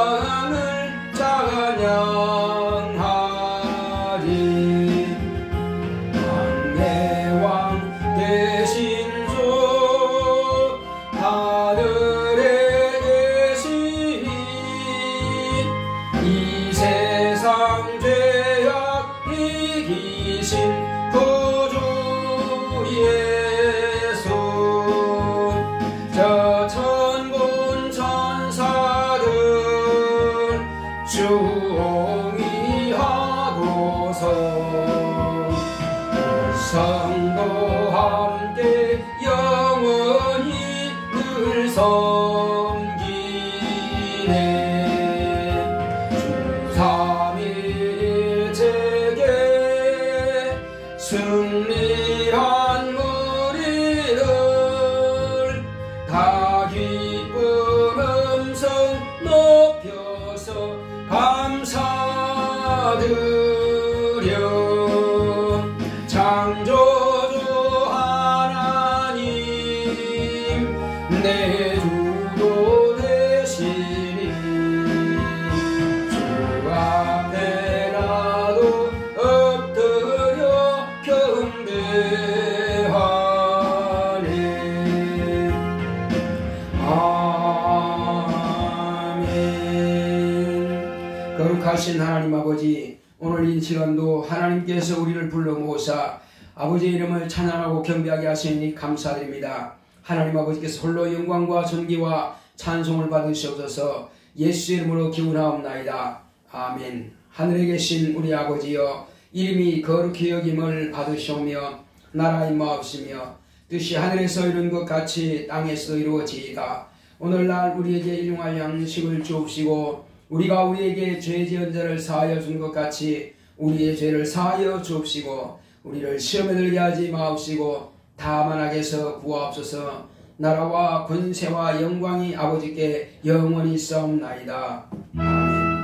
영광을 찬양하리. 만대왕 되신 주 하늘에 계시니 이 세상 죄악 이기신 구주 예수. 저 천군 천사들 주옹이 하고서 성도 함께 영원히 늘 섬기네. 주 삼위일체계 승리한 우리를 다 기쁜 음성 높여서 감사드려. 창조주 하나님 내 주도 되시니 주 앞에 나도 엎드려 경배하네. 아멘. 거룩하신 하나님 아버지, 오늘 이 시간도 하나님께서 우리를 불러 모으사 아버지의 이름을 찬양하고 경배하게 하시니 감사드립니다. 하나님 아버지께서 홀로 영광과 존귀와 찬송을 받으시옵소서. 예수 이름으로 기원하옵나이다. 아멘. 하늘에 계신 우리 아버지여, 이름이 거룩히 여김을 받으시오며 나라 임하옵시며 뜻이 하늘에서 이룬 것 같이 땅에서 이루어지이다. 오늘날 우리에게 일용할 양식을 주옵시고 우리가 우리에게 죄 지은 자를 사하여 준 것 같이 우리의 죄를 사하여 주옵시고 우리를 시험에 들게 하지 마옵시고 다만 악에서 구하옵소서. 나라와 권세와 영광이 아버지께 영원히 있사옵나이다. 아멘.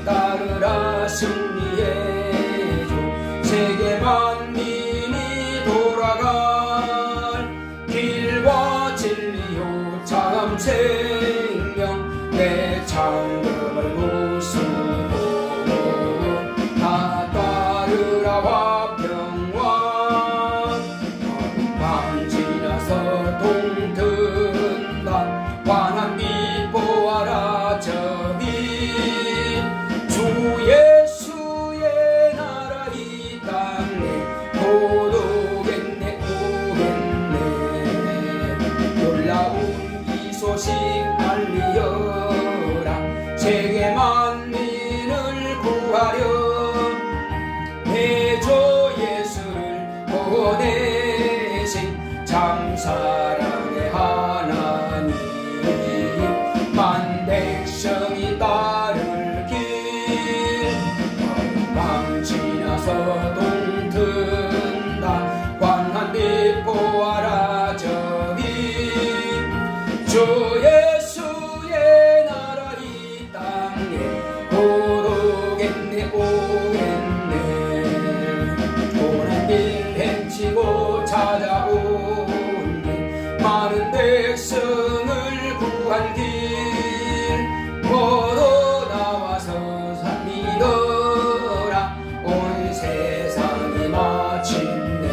따르라 승리의 주. 세계 만민이 돌아갈 길과 진리요 참 생명 내 창금을 부수고 다 따르라 화평왕. 밤 지나서 동든다 환한 빛 보아라 저기. 주 예수의 나라 이 땅에 곧 오겠네 오겠네. 놀라운 이 소식 알리어라. 세계 만민을 구하려 해줘 예수를 보내신 참 사랑의 하나님. 만 백성이 따를 길 밤 지나서 동든다 환한 빛 보아라 저 주 예수의 나라 이 땅에 곧 오겠네 오겠네. 고난 길 헤치고 찾아오네. 많은 백성을 구한 길 모두 나와서 살리더라. 온 세상이 마침내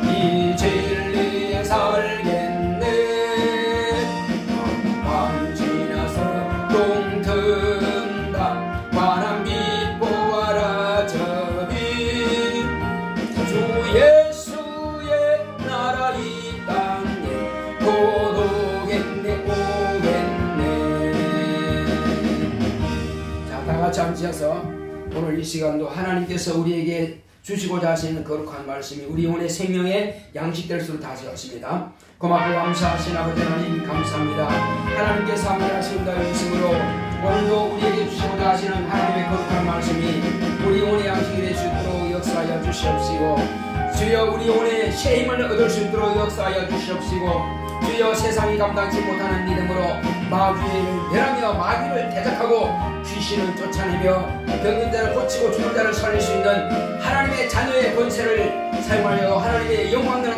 이 진리에 살겠네. 밤 지나서 동 튼다. 환한 빛 보아라 저기. 주 예수의 나라 이 땅에 곧 오겠네 오겠네. 자, 다같이 앉으셔서 오늘 이 시간도 하나님께서 우리에게 주시고자 하시는 거룩한 말씀이 우리 영혼의 생명의 양식 될 수 다스렸습니다. 고맙고 감사하신 아버지 하나님 감사합니다. 하나님께서 함께하신다 있으므로 오늘도 우리에게 주시고자 하시는 하나님의 거룩한 말씀이 우리 영혼의 양식이 될 수 있도록 역사하여 주시옵시고, 주여 우리 영혼의 새 힘을 얻을 수 있도록 역사하여 주시옵시고, 주여 세상이 감당치 못하는 믿음으로 마귀를 멸하며 마귀를 대적하고 귀신을 쫓아내며 병든 자를 고치고 죽은 자를 살릴 수 있는 하나님의 자녀의 권세를 사용하여 하나님의 영광을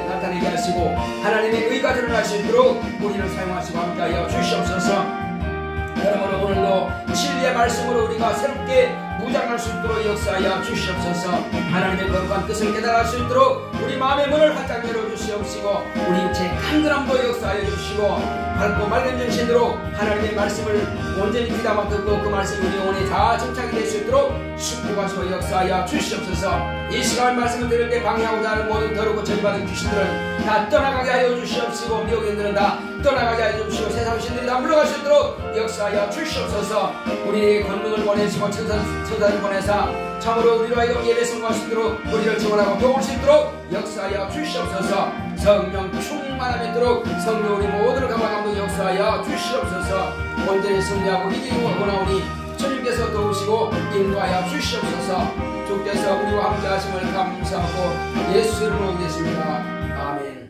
나타내게 하시고 하나님의 의가 드러날 수 있도록 우리를 사용하시고 함께하여 주시옵소서. 여러분 오늘도 진리의 말씀으로 우리가 새롭게 무장할 수 있도록 역사하여 주시옵소서. 하나님의 거룩한 뜻을 깨달을 수 있도록 우리 마음의 문을 활짝 열어주시옵시고 우리 육체의 간절함도 역사하여 주시고 밝고 맑은 정신으로 하나님의 말씀을 온전히 귀담아 듣고 그 말씀이 우리 영혼에 다 정착이 될 수 있도록 축복하시고 역사하여 주시옵소서. 이 시간 말씀을 들을 때 방해하고자 하는 모든 더럽고 저주받은 귀신들은 다 떠나가게 하여 주시옵시고 미혹인들은 다 떠나가게 하여 주시고 세상 신들이 다 물러갈 수 있도록 역사하여 주시옵소서. 우리에게 권능을 보내시고 천사를 보내사 참으로 우리로 하여금 예배 성공할 수 있도록 우리를 지원하고 도울 수 있도록 역사하여 주시옵소서. 성령 충만함이 있도록 성령 우리 모두를 감화감독 역사하여 주시옵소서. 온전히 승리하고 이기고 원하오니 주님께서 도우시고 인도하여 주시옵소서. 주께서 우리와 함께 하심을 감사하고 예수 이름으로 기도했습니다. 아멘.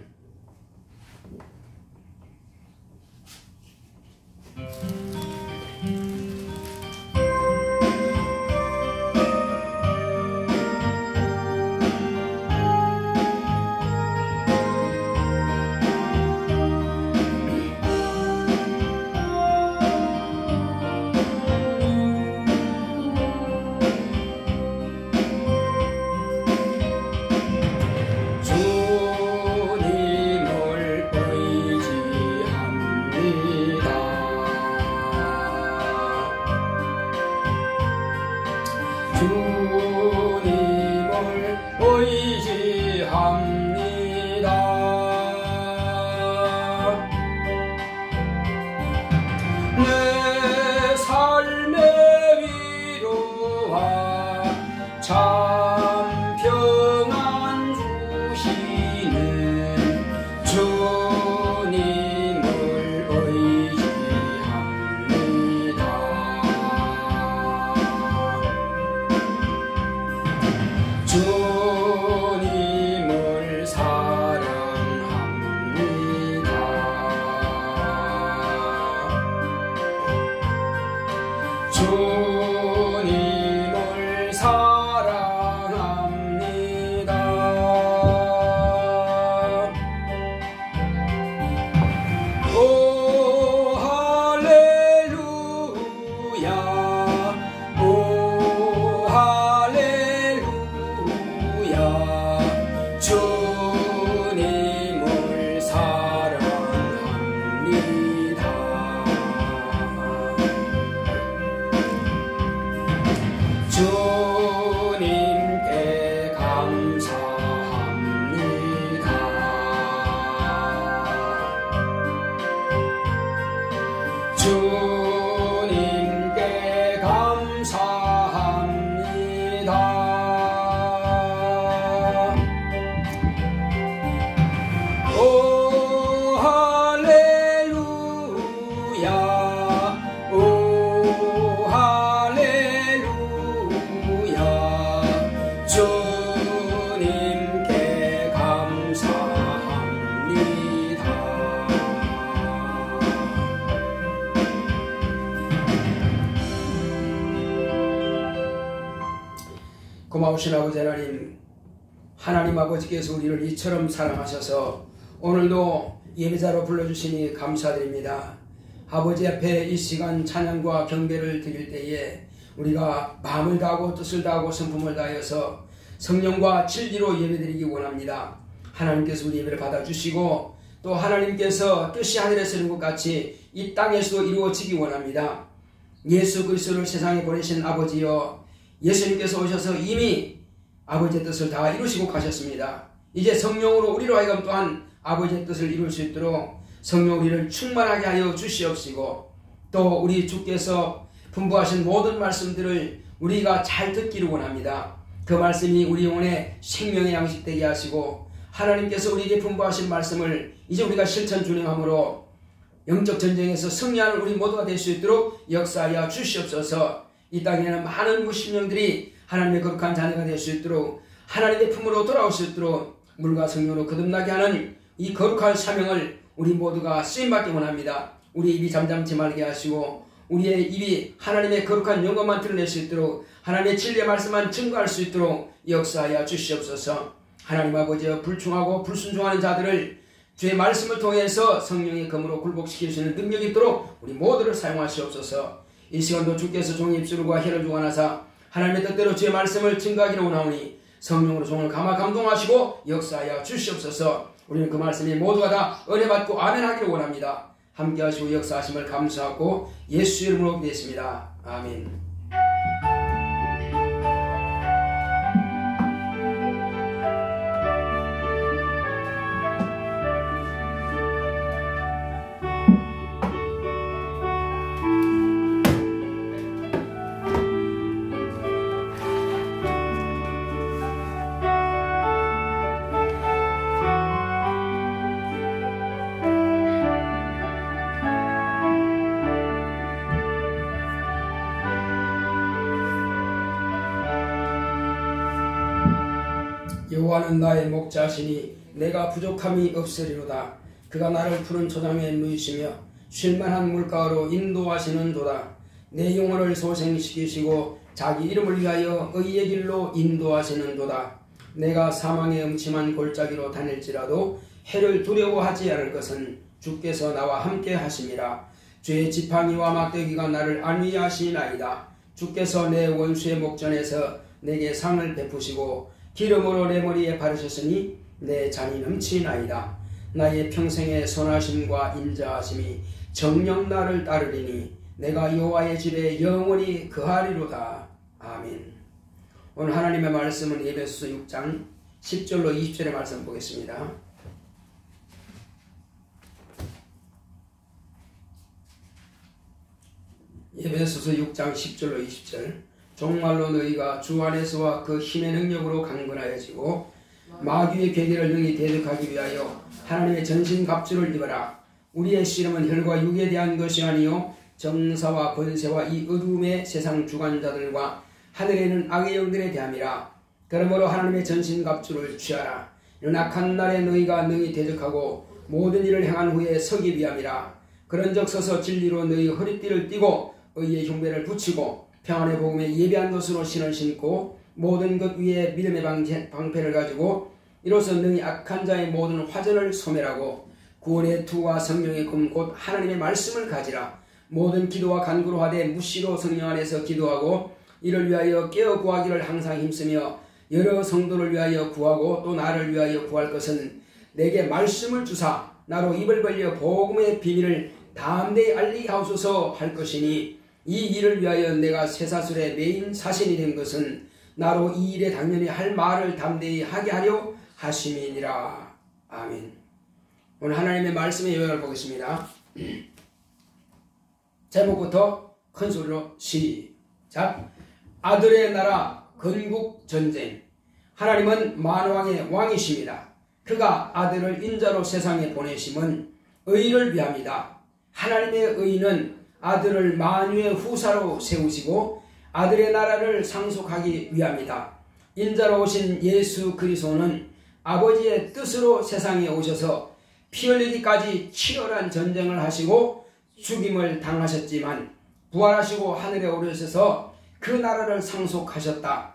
내 삶의 위로와 참 평안 주시는 주님을 의지합니다. 주님을 사랑 고마우신 아버지 하나님, 하나님 아버지께서 우리를 이처럼 사랑하셔서 오늘도 예배자로 불러주시니 감사드립니다. 아버지 앞에 이 시간 찬양과 경배를 드릴 때에 우리가 마음을 다하고 뜻을 다하고 성품을 다하여서 성령과 진리로 예배드리기 원합니다. 하나님께서 우리 예배를 받아주시고 또 하나님께서 뜻이 하늘에서 이룬 것 같이 이 땅에서도 이루어지기 원합니다. 예수 그리스도를 세상에 보내신 아버지여, 예수님께서 오셔서 이미 아버지의 뜻을 다 이루시고 가셨습니다. 이제 성령으로 우리로 하여금 또한 아버지의 뜻을 이룰 수 있도록 성령 우리를 충만하게 하여 주시옵시고, 또 우리 주께서 분부하신 모든 말씀들을 우리가 잘 듣기를 원합니다. 그 말씀이 우리 영혼의 생명의 양식 되게 하시고, 하나님께서 우리에게 분부하신 말씀을 이제 우리가 실천 준행함으로 영적 전쟁에서 승리하는 우리 모두가 될 수 있도록 역사하여 주시옵소서. 이 땅에는 많은 무신령들이 하나님의 거룩한 자녀가 될 수 있도록, 하나님의 품으로 돌아올 수 있도록 물과 성령으로 거듭나게 하는 이 거룩한 사명을 우리 모두가 쓰임받기 원합니다. 우리 입이 잠잠치 말게 하시고 우리의 입이 하나님의 거룩한 영광만 드러낼 수 있도록, 하나님의 진리의 말씀만 증거할 수 있도록 역사하여 주시옵소서. 하나님 아버지여, 불충하고 불순종하는 자들을 주의 말씀을 통해서 성령의 검으로 굴복시킬 수 있는 능력이 있도록 우리 모두를 사용하시옵소서. 이 시간도 주께서 종의 입술과 혀를 주관하사 하나님의 뜻대로 주의 말씀을 증거하기를 원하오니 성령으로 종을 감화 감동하시고 역사하여 주시옵소서. 우리는 그 말씀이 모두가 다 은혜 받고 아멘 하기를 원합니다. 함께 하시고 역사하심을 감사하고 예수 이름으로 기도했습니다. 아멘. 여호와는 나의 목자시니 내가 부족함이 없으리로다. 그가 나를 푸른 초장에 누이시며 쉴만한 물가로 인도하시는도다. 내 영혼을 소생시키시고 자기 이름을 위하여 의의 길로 인도하시는도다. 내가 사망의 음침한 골짜기로 다닐지라도 해를 두려워하지 않을 것은 주께서 나와 함께 하심이라. 주의 지팡이와 막대기가 나를 안위하시나이다. 주께서 내 원수의 목전에서 내게 상을 베푸시고 기름으로 내 머리에 바르셨으니 내 잔이 넘치나이다. 나의 평생의 선하심과 인자하심이 정녕 나를 따르리니 내가 여호와의 집에 영원히 거하리로다. 아멘. 오늘 하나님의 말씀은 에베소서 6장 10절로 20절의 말씀 보겠습니다. 에베소서 6장 10절로 20절. 정말로 너희가 주 안에서와 그 힘의 능력으로 강건하여지고 마귀의 괴계를 능히 대적하기 위하여 하나님의 전신갑주를 입어라. 우리의 씨름은 혈과 육에 대한 것이 아니요 정사와 권세와 이 어두움의 세상 주관자들과 하늘에 있는 악의 영들에 대함이라. 그러므로 하나님의 전신갑주를 취하라. 이는 악한 날에 너희가 능히 대적하고 모든 일을 행한 후에 서기 위함이라. 그런즉 서서 진리로 너희 허리띠를 띠고 의의 흉배를 붙이고 평안의 복음에 예비한 것으로 신을 신고 모든 것 위에 믿음의 방패를 가지고 이로써 능히 악한 자의 모든 화전을 소멸하고 구원의 투와 성령의 금 곧 하나님의 말씀을 가지라. 모든 기도와 간구로 하되 무시로 성령 안에서 기도하고 이를 위하여 깨어 구하기를 항상 힘쓰며 여러 성도를 위하여 구하고 또 나를 위하여 구할 것은 내게 말씀을 주사 나로 입을 벌려 복음의 비밀을 담대히 알리게 하옵소서 할 것이니, 이 일을 위하여 내가 쇠사슬의 메인 사신이 된 것은 나로 이 일에 당연히 할 말을 담대히 하게 하려 하심이니라. 아멘. 오늘 하나님의 말씀의 요약을 보겠습니다. 제목부터 큰 소리로 시작. 아들의 나라 건국 전쟁. 하나님은 만왕의 왕이십니다. 그가 아들을 인자로 세상에 보내심은 의를 위함이다. 하나님의 의는 아들을 만유의 후사로 세우시고 아들의 나라를 상속하기 위함이다. 인자로 오신 예수 그리스도는 아버지의 뜻으로 세상에 오셔서 피 흘리기까지 치열한 전쟁을 하시고 죽임을 당하셨지만 부활하시고 하늘에 오르셔서 그 나라를 상속하셨다.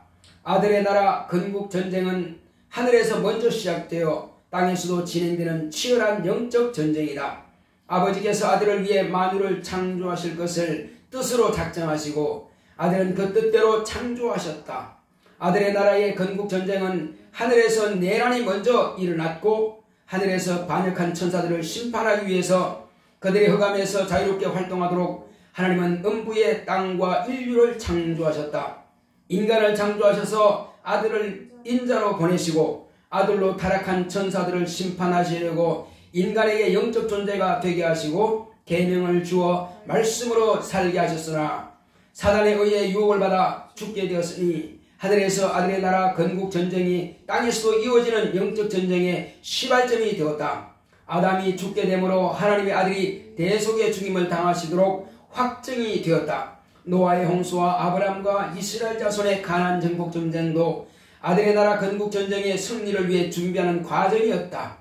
아들의 나라 건국 전쟁은 하늘에서 먼저 시작되어 땅에서도 진행되는 치열한 영적 전쟁이다. 아버지께서 아들을 위해 만유를 창조하실 것을 뜻으로 작정하시고 아들은 그 뜻대로 창조하셨다. 아들의 나라의 건국 전쟁은 하늘에서 내란이 먼저 일어났고 하늘에서 반역한 천사들을 심판하기 위해서 그들의 흑암에서 자유롭게 활동하도록 하나님은 음부의 땅과 인류를 창조하셨다. 인간을 창조하셔서 아들을 인자로 보내시고 아들로 타락한 천사들을 심판하시려고 인간에게 영적 존재가 되게 하시고 계명을 주어 말씀으로 살게 하셨으나 사단에 의해 유혹을 받아 죽게 되었으니 하늘에서 아들의 나라 건국 전쟁이 땅에서도 이어지는 영적 전쟁의 시발점이 되었다. 아담이 죽게 되므로 하나님의 아들이 대속의 죽임을 당하시도록 확정이 되었다. 노아의 홍수와 아브람과 이스라엘 자손의 가나안 정복 전쟁도 아들의 나라 건국 전쟁의 승리를 위해 준비하는 과정이었다.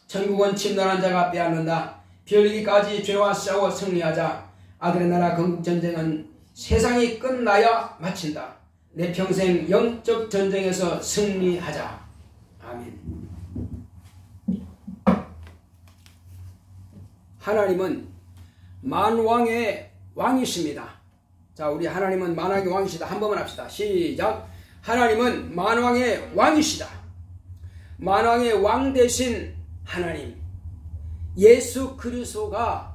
천국은 침노한 자가 빼앗는다. 별이기까지 죄와 싸워 승리하자. 아들의 나라 건국 전쟁은 세상이 끝나야 마친다. 내 평생 영적 전쟁에서 승리하자. 아멘. 하나님은 만왕의 왕이십니다. 자, 우리 하나님은 만왕의 왕이시다. 한 번만 합시다. 시작. 하나님은 만왕의 왕이시다. 만왕의 왕 되신 하나님 예수 그리스도가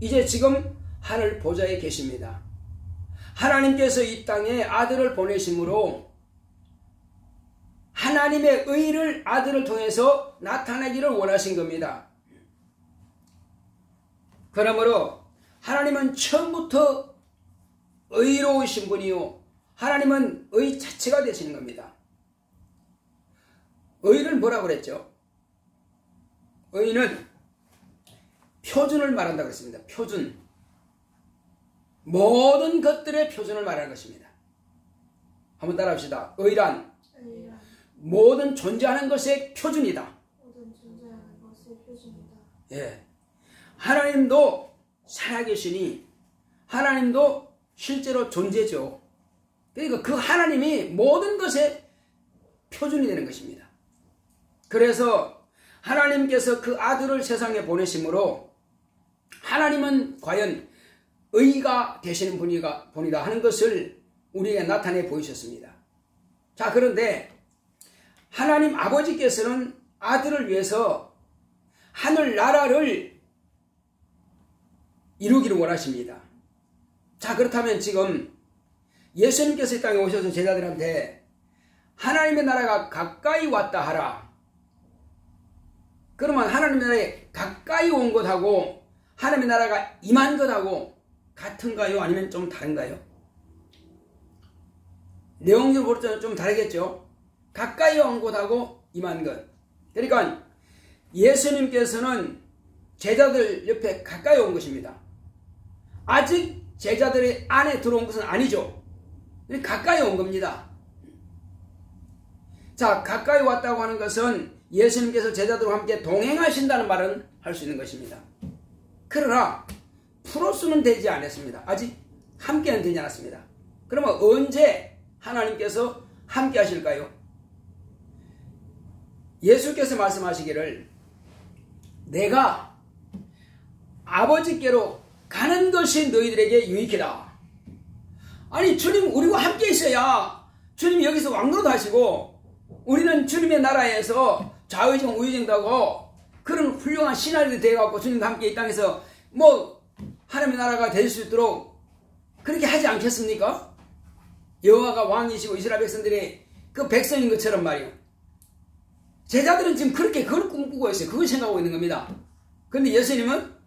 이제 지금 하늘 보좌에 계십니다. 하나님께서 이 땅에 아들을 보내심으로 하나님의 의를 아들을 통해서 나타내기를 원하신 겁니다. 그러므로 하나님은 처음부터 의로우신 분이요 하나님은 의 자체가 되시는 겁니다. 의를 뭐라고 그랬죠? 의는 표준을 말한다고 했습니다. 표준. 모든 것들의 표준을 말하는 것입니다. 한번 따라합시다. 의란 모든 존재하는 것의 표준이다. 모든 존재하는 것의 표준이다. 예. 하나님도 살아계시니 하나님도 실제로 존재죠. 그러니까 그 하나님이 모든 것의 표준이 되는 것입니다. 그래서 하나님께서 그 아들을 세상에 보내심으로 하나님은 과연 의가 되시는 분이다 하는 것을 우리에게 나타내 보이셨습니다. 자, 그런데 하나님 아버지께서는 아들을 위해서 하늘나라를 이루기를 원하십니다. 자, 그렇다면 지금 예수님께서 이 땅에 오셔서 제자들한테 하나님의 나라가 가까이 왔다 하라. 그러면 하나님의 나라에 가까이 온 것하고 하나님의 나라가 임한 것하고 같은가요? 아니면 좀 다른가요? 내용적으로 볼 때는 좀 다르겠죠? 가까이 온 것하고 임한 것. 그러니까 예수님께서는 제자들 옆에 가까이 온 것입니다. 아직 제자들의 안에 들어온 것은 아니죠. 가까이 온 겁니다. 자, 가까이 왔다고 하는 것은 예수님께서 제자들과 함께 동행하신다는 말은 할 수 있는 것입니다. 그러나 프로스는 되지 않았습니다. 아직 함께는 되지 않았습니다. 그러면 언제 하나님께서 함께 하실까요? 예수께서 말씀하시기를 내가 아버지께로 가는 것이 너희들에게 유익이다. 아니, 주님 우리와 함께 있어야 주님이 여기서 왕노릇 하시고 우리는 주님의 나라에서 좌의정 우의정도 하고 그런 훌륭한 신하들이 되어갖고 주님과 함께 이 땅에서 뭐 하나님의 나라가 될 수 있도록 그렇게 하지 않겠습니까? 여호와가 왕이시고 이스라엘 백성들이 그 백성인 것처럼 말이요. 제자들은 지금 그렇게 그걸 꿈꾸고 있어요. 그걸 생각하고 있는 겁니다. 그런데 예수님은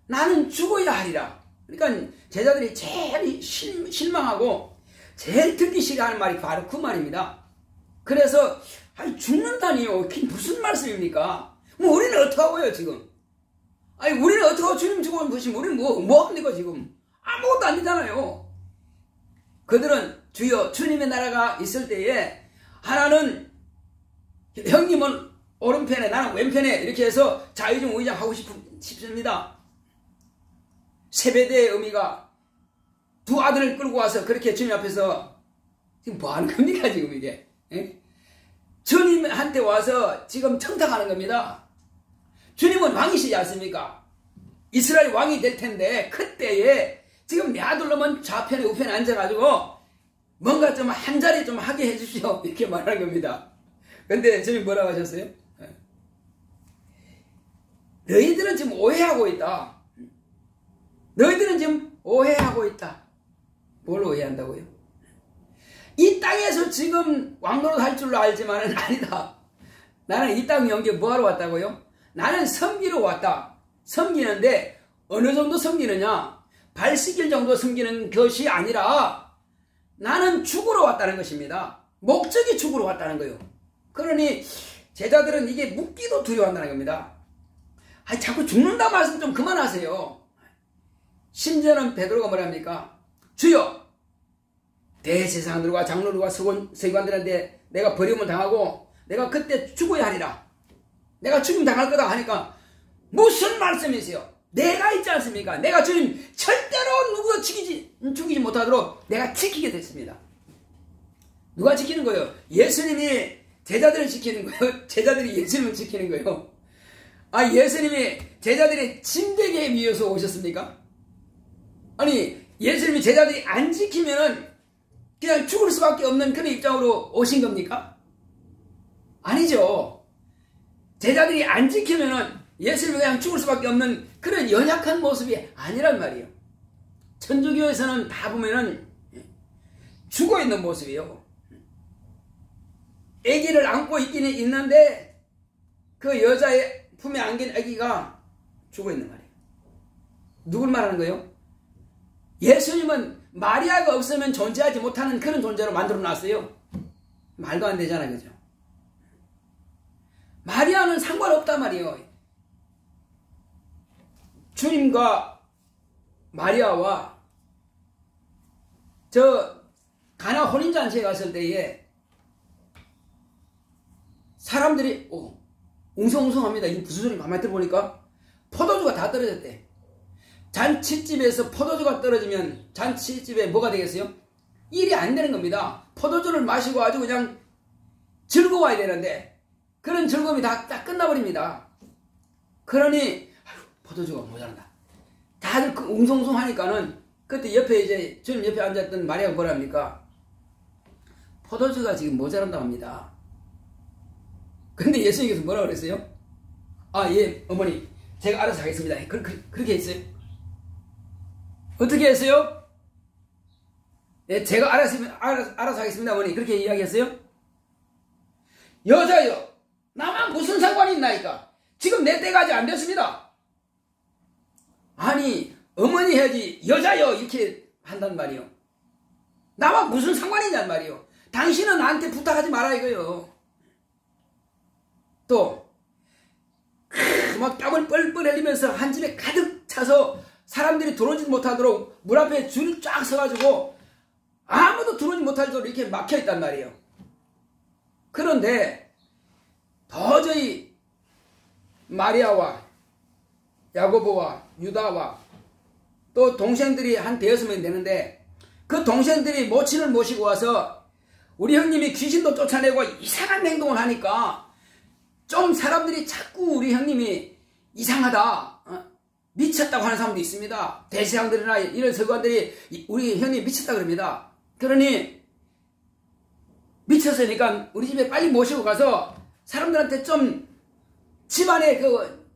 나는 죽어야 하리라. 그러니까 제자들이 제일 실망하고 제일 듣기 싫어하는 말이 바로 그 말입니다. 그래서 아니 죽는다니요. 그게 무슨 말씀입니까? 뭐 우리는 어떡하고요 지금? 아니 우리는 어떡하고 주님 죽어온 것이면 우리는 뭐 합니까 지금? 아무것도 안 되잖아요. 그들은 주여 주님의 나라가 있을 때에 하나는 형님은 오른편에 나는 왼편에 이렇게 해서 자유중 의장하고 싶습니다. 세배대의 의미가 두 아들을 끌고 와서 그렇게 주님 앞에서 지금 뭐 하는 겁니까 지금 이게? 예? 주님한테 와서 지금 청탁하는 겁니다. 주님은 왕이시지 않습니까? 이스라엘 왕이 될 텐데 그때에 지금 내 아들놈은 좌편에 우편에 앉아가지고 뭔가 좀 한 자리 좀 하게 해주십시오. 이렇게 말하는 겁니다. 근데 주님 뭐라고 하셨어요? 너희들은 지금 오해하고 있다. 너희들은 지금 오해하고 있다. 뭘 오해한다고요? 이 땅에서 지금 왕노릇 할 줄로 알지만은 아니다. 나는 이 땅 영계 뭐하러 왔다고요? 나는 섬기러 왔다. 섬기는데 어느 정도 섬기느냐? 발 씻길 정도 섬기는 것이 아니라 나는 죽으러 왔다는 것입니다. 목적이 죽으러 왔다는 거예요. 그러니 제자들은 이게 묻기도 두려워한다는 겁니다. 자꾸 죽는다 말씀 좀 그만하세요. 심지어는 베드로가 뭐랍니까? 주여, 대제사장들과 장로들과 서기관들한테 내가 버림을 당하고 내가 그때 죽어야 하리라. 내가 죽임 당할 거다 하니까 무슨 말씀이세요? 내가 있지 않습니까? 내가 주님 절대로 누구도 죽이지 못하도록 내가 지키게 됐습니다. 누가 지키는 거예요? 예수님이 제자들을 지키는 거예요? 제자들이 예수님을 지키는 거예요? 예수님이 제자들의 짐되게 위해서 오셨습니까? 아니, 예수님이 제자들이 안 지키면은 그냥 죽을 수밖에 없는 그런 입장으로 오신 겁니까? 아니죠. 제자들이 안 지키면은 예수님이 그냥 죽을 수밖에 없는 그런 연약한 모습이 아니란 말이에요. 천주교에서는 다 보면은 죽어 있는 모습이에요. 아기를 안고 있기는 있는데 그 여자의 품에 안긴 아기가 죽어 있는 말이에요. 누굴 말하는 거예요? 예수님은 마리아가 없으면 존재하지 못하는 그런 존재로 만들어 놨어요. 말도 안 되잖아요. 그죠? 마리아는 상관없단 말이에요. 주님과 마리아와 저 가나 혼인잔치에 갔을 때에 사람들이 웅성웅성합니다. 이 무슨 소리 가만히 들어보니까 포도주가 다 떨어졌대. 잔치집에서 포도주가 떨어지면 잔치집에 뭐가 되겠어요? 일이 안 되는 겁니다. 포도주를 마시고 아주 그냥 즐거워야 되는데 그런 즐거움이 다 끝나버립니다. 그러니 포도주가 모자란다. 다들 웅성웅성 하니까는 그때 옆에 이제 주님 옆에 앉았던 마리아가 뭐랍니까? 포도주가 지금 모자란다고 합니다. 근데 예수님께서 뭐라고 그랬어요? 예, 어머니 제가 알아서 하겠습니다. 그렇게 했어요? 어떻게 했어요? 예, 제가 알아서 하겠습니다, 어머니. 그렇게 이야기했어요? 여자요, 나만 무슨 상관이 있나이까? 지금 내 때가 아직 안 됐습니다. 아니, 어머니 해야지 여자요 이렇게 한단 말이요. 나와 무슨 상관이냔 말이요. 당신은 나한테 부탁하지 마라 이거요. 또 막 땀을 뻘뻘 흘리면서 한 집에 가득 차서 사람들이 들어오지 못하도록 문 앞에 줄을 쫙 서가지고 아무도 들어오지 못하도록 이렇게 막혀있단 말이에요. 그런데 도저히 마리아와 야고보와 유다와 또 동생들이 한 대여섯 명이 되는데 그 동생들이 모친을 모시고 와서 우리 형님이 귀신도 쫓아내고 이상한 행동을 하니까 좀 사람들이 자꾸 우리 형님이 이상하다, 미쳤다고 하는 사람도 있습니다. 대제사장들이나 이런 서기관들이 우리 형님이 미쳤다 그럽니다. 그러니 미쳤으니까 우리 집에 빨리 모시고 가서 사람들한테 좀 집안에 그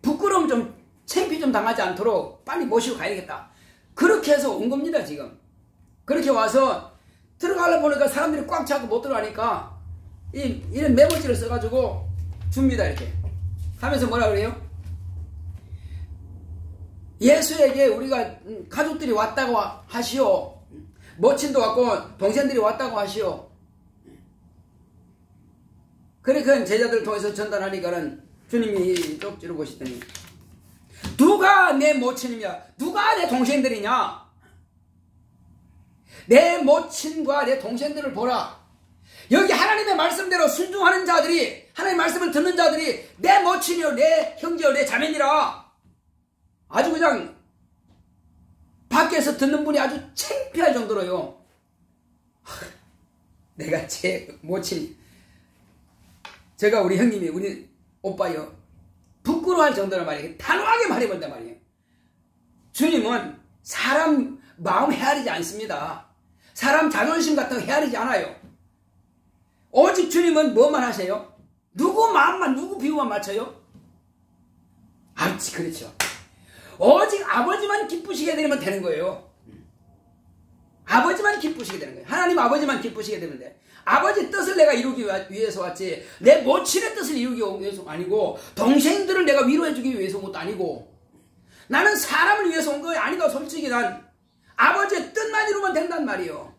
부끄러움 좀 창피 좀 당하지 않도록 빨리 모시고 가야겠다. 그렇게 해서 온 겁니다. 지금 그렇게 와서 들어가려 보니까 사람들이 꽉 차고 못 들어가니까 이런 메모지를 써가지고 줍니다. 이렇게 하면서 뭐라 그래요? 예수에게 우리가 가족들이 왔다고 하시오. 모친도 왔고 동생들이 왔다고 하시오. 그러니까 제자들을 통해서 전달하니까는 주님이 쪽지를 보시더니 누가 내 모친이냐? 누가 내 동생들이냐? 내 모친과 내 동생들을 보라. 여기 하나님의 말씀대로 순종하는 자들이, 하나님의 말씀을 듣는 자들이 내 모친이요, 내 형제요, 내 자매니라. 아주 그냥 밖에서 듣는 분이 아주 창피할 정도로요. 내가 제 모친, 제가 우리 형님이, 우리 오빠요, 부끄러워할 정도로 말이에요. 단호하게 말해본단 말이에요. 주님은 사람 마음 헤아리지 않습니다. 사람 자존심 같은 거 헤아리지 않아요. 오직 주님은 뭐만 하세요? 누구 마음만, 누구 비유만 맞춰요? 그렇죠. 오직 아버지만 기쁘시게 되면 되는 거예요. 아버지만 기쁘시게 되는 거예요. 하나님 아버지만 기쁘시게 되면 돼. 아버지 뜻을 내가 이루기 위해서 왔지, 내 모친의 뜻을 이루기 위해서가 아니고, 동생들을 내가 위로해주기 위해서 온 것도 아니고, 나는 사람을 위해서 온 거 아니다. 솔직히 난 아버지의 뜻만 이루면 된단 말이에요.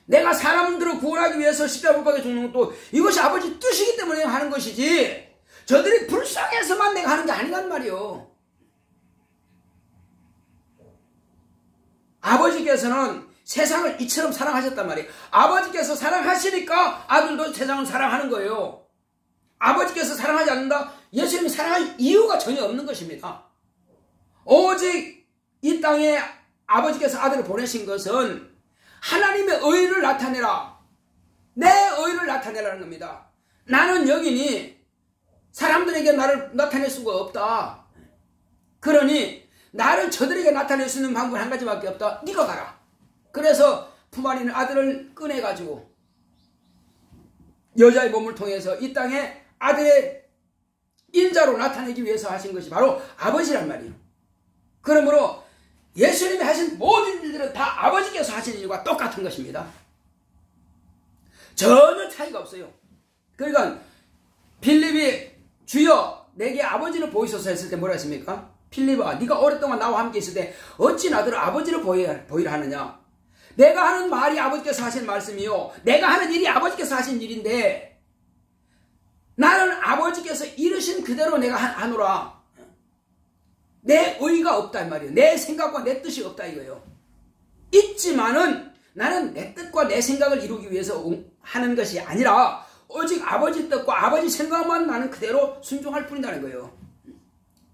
내가 사람들을 구원하기 위해서 십자가 못 박혀 죽는 것도 이것이 아버지 뜻이기 때문에 하는 것이지, 저들이 불쌍해서만 내가 하는 게 아니란 말이에요. 아버지께서는 세상을 이처럼 사랑하셨단 말이에요. 아버지께서 사랑하시니까 아들도 세상을 사랑하는 거예요. 아버지께서 사랑하지 않는다? 예수님이 사랑할 이유가 전혀 없는 것입니다. 오직 이 땅에 아버지께서 아들을 보내신 것은 하나님의 의를 나타내라, 내 의를 나타내라는 겁니다. 나는 여기니 사람들에게 나를 나타낼 수가 없다. 그러니 나를 저들에게 나타낼 수 있는 방법은 한 가지밖에 없다. 네가 가라. 그래서 품 안에 있는 아들을 꺼내가지고 여자의 몸을 통해서 이 땅에 아들의 인자로 나타내기 위해서 하신 것이 바로 아버지란 말이에요. 그러므로 예수님이 하신 모든 일들은 다 아버지께서 하신 일과 똑같은 것입니다. 전혀 차이가 없어요. 그러니까 필립이 주여 내게 아버지를 보이소서 했을 때 뭐라 했습니까? 필립아, 네가 오랫동안 나와 함께 있을 때 어찌 나더러 아버지를 보이라 하느냐? 내가 하는 말이 아버지께서 하신 말씀이요, 내가 하는 일이 아버지께서 하신 일인데 나는 아버지께서 이르신 그대로 내가 하노라. 내 의가 없다 이 말이에요. 내 생각과 내 뜻이 없다 이거예요. 있지만은 나는 내 뜻과 내 생각을 이루기 위해서 하는 것이 아니라 오직 아버지 뜻과 아버지 생각만 나는 그대로 순종할 뿐이라는 거예요.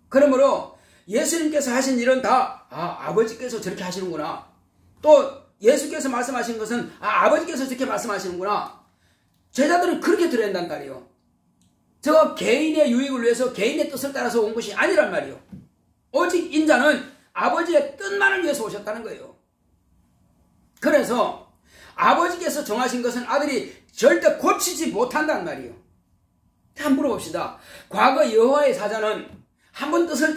그러므로 예수님께서 하신 일은 다 아버지께서 저렇게 하시는구나. 또 예수께서 말씀하신 것은 아버지께서 저렇게 말씀하시는구나. 제자들은 그렇게 들어야 한단 말이에요. 저 개인의 유익을 위해서 개인의 뜻을 따라서 온 것이 아니란 말이에요. 오직 인자는 아버지의 뜻만을 위해서 오셨다는 거예요. 그래서 아버지께서 정하신 것은 아들이 절대 고치지 못한다는 말이에요. 한번 물어봅시다. 과거 여호와의 사자는 한 번 뜻을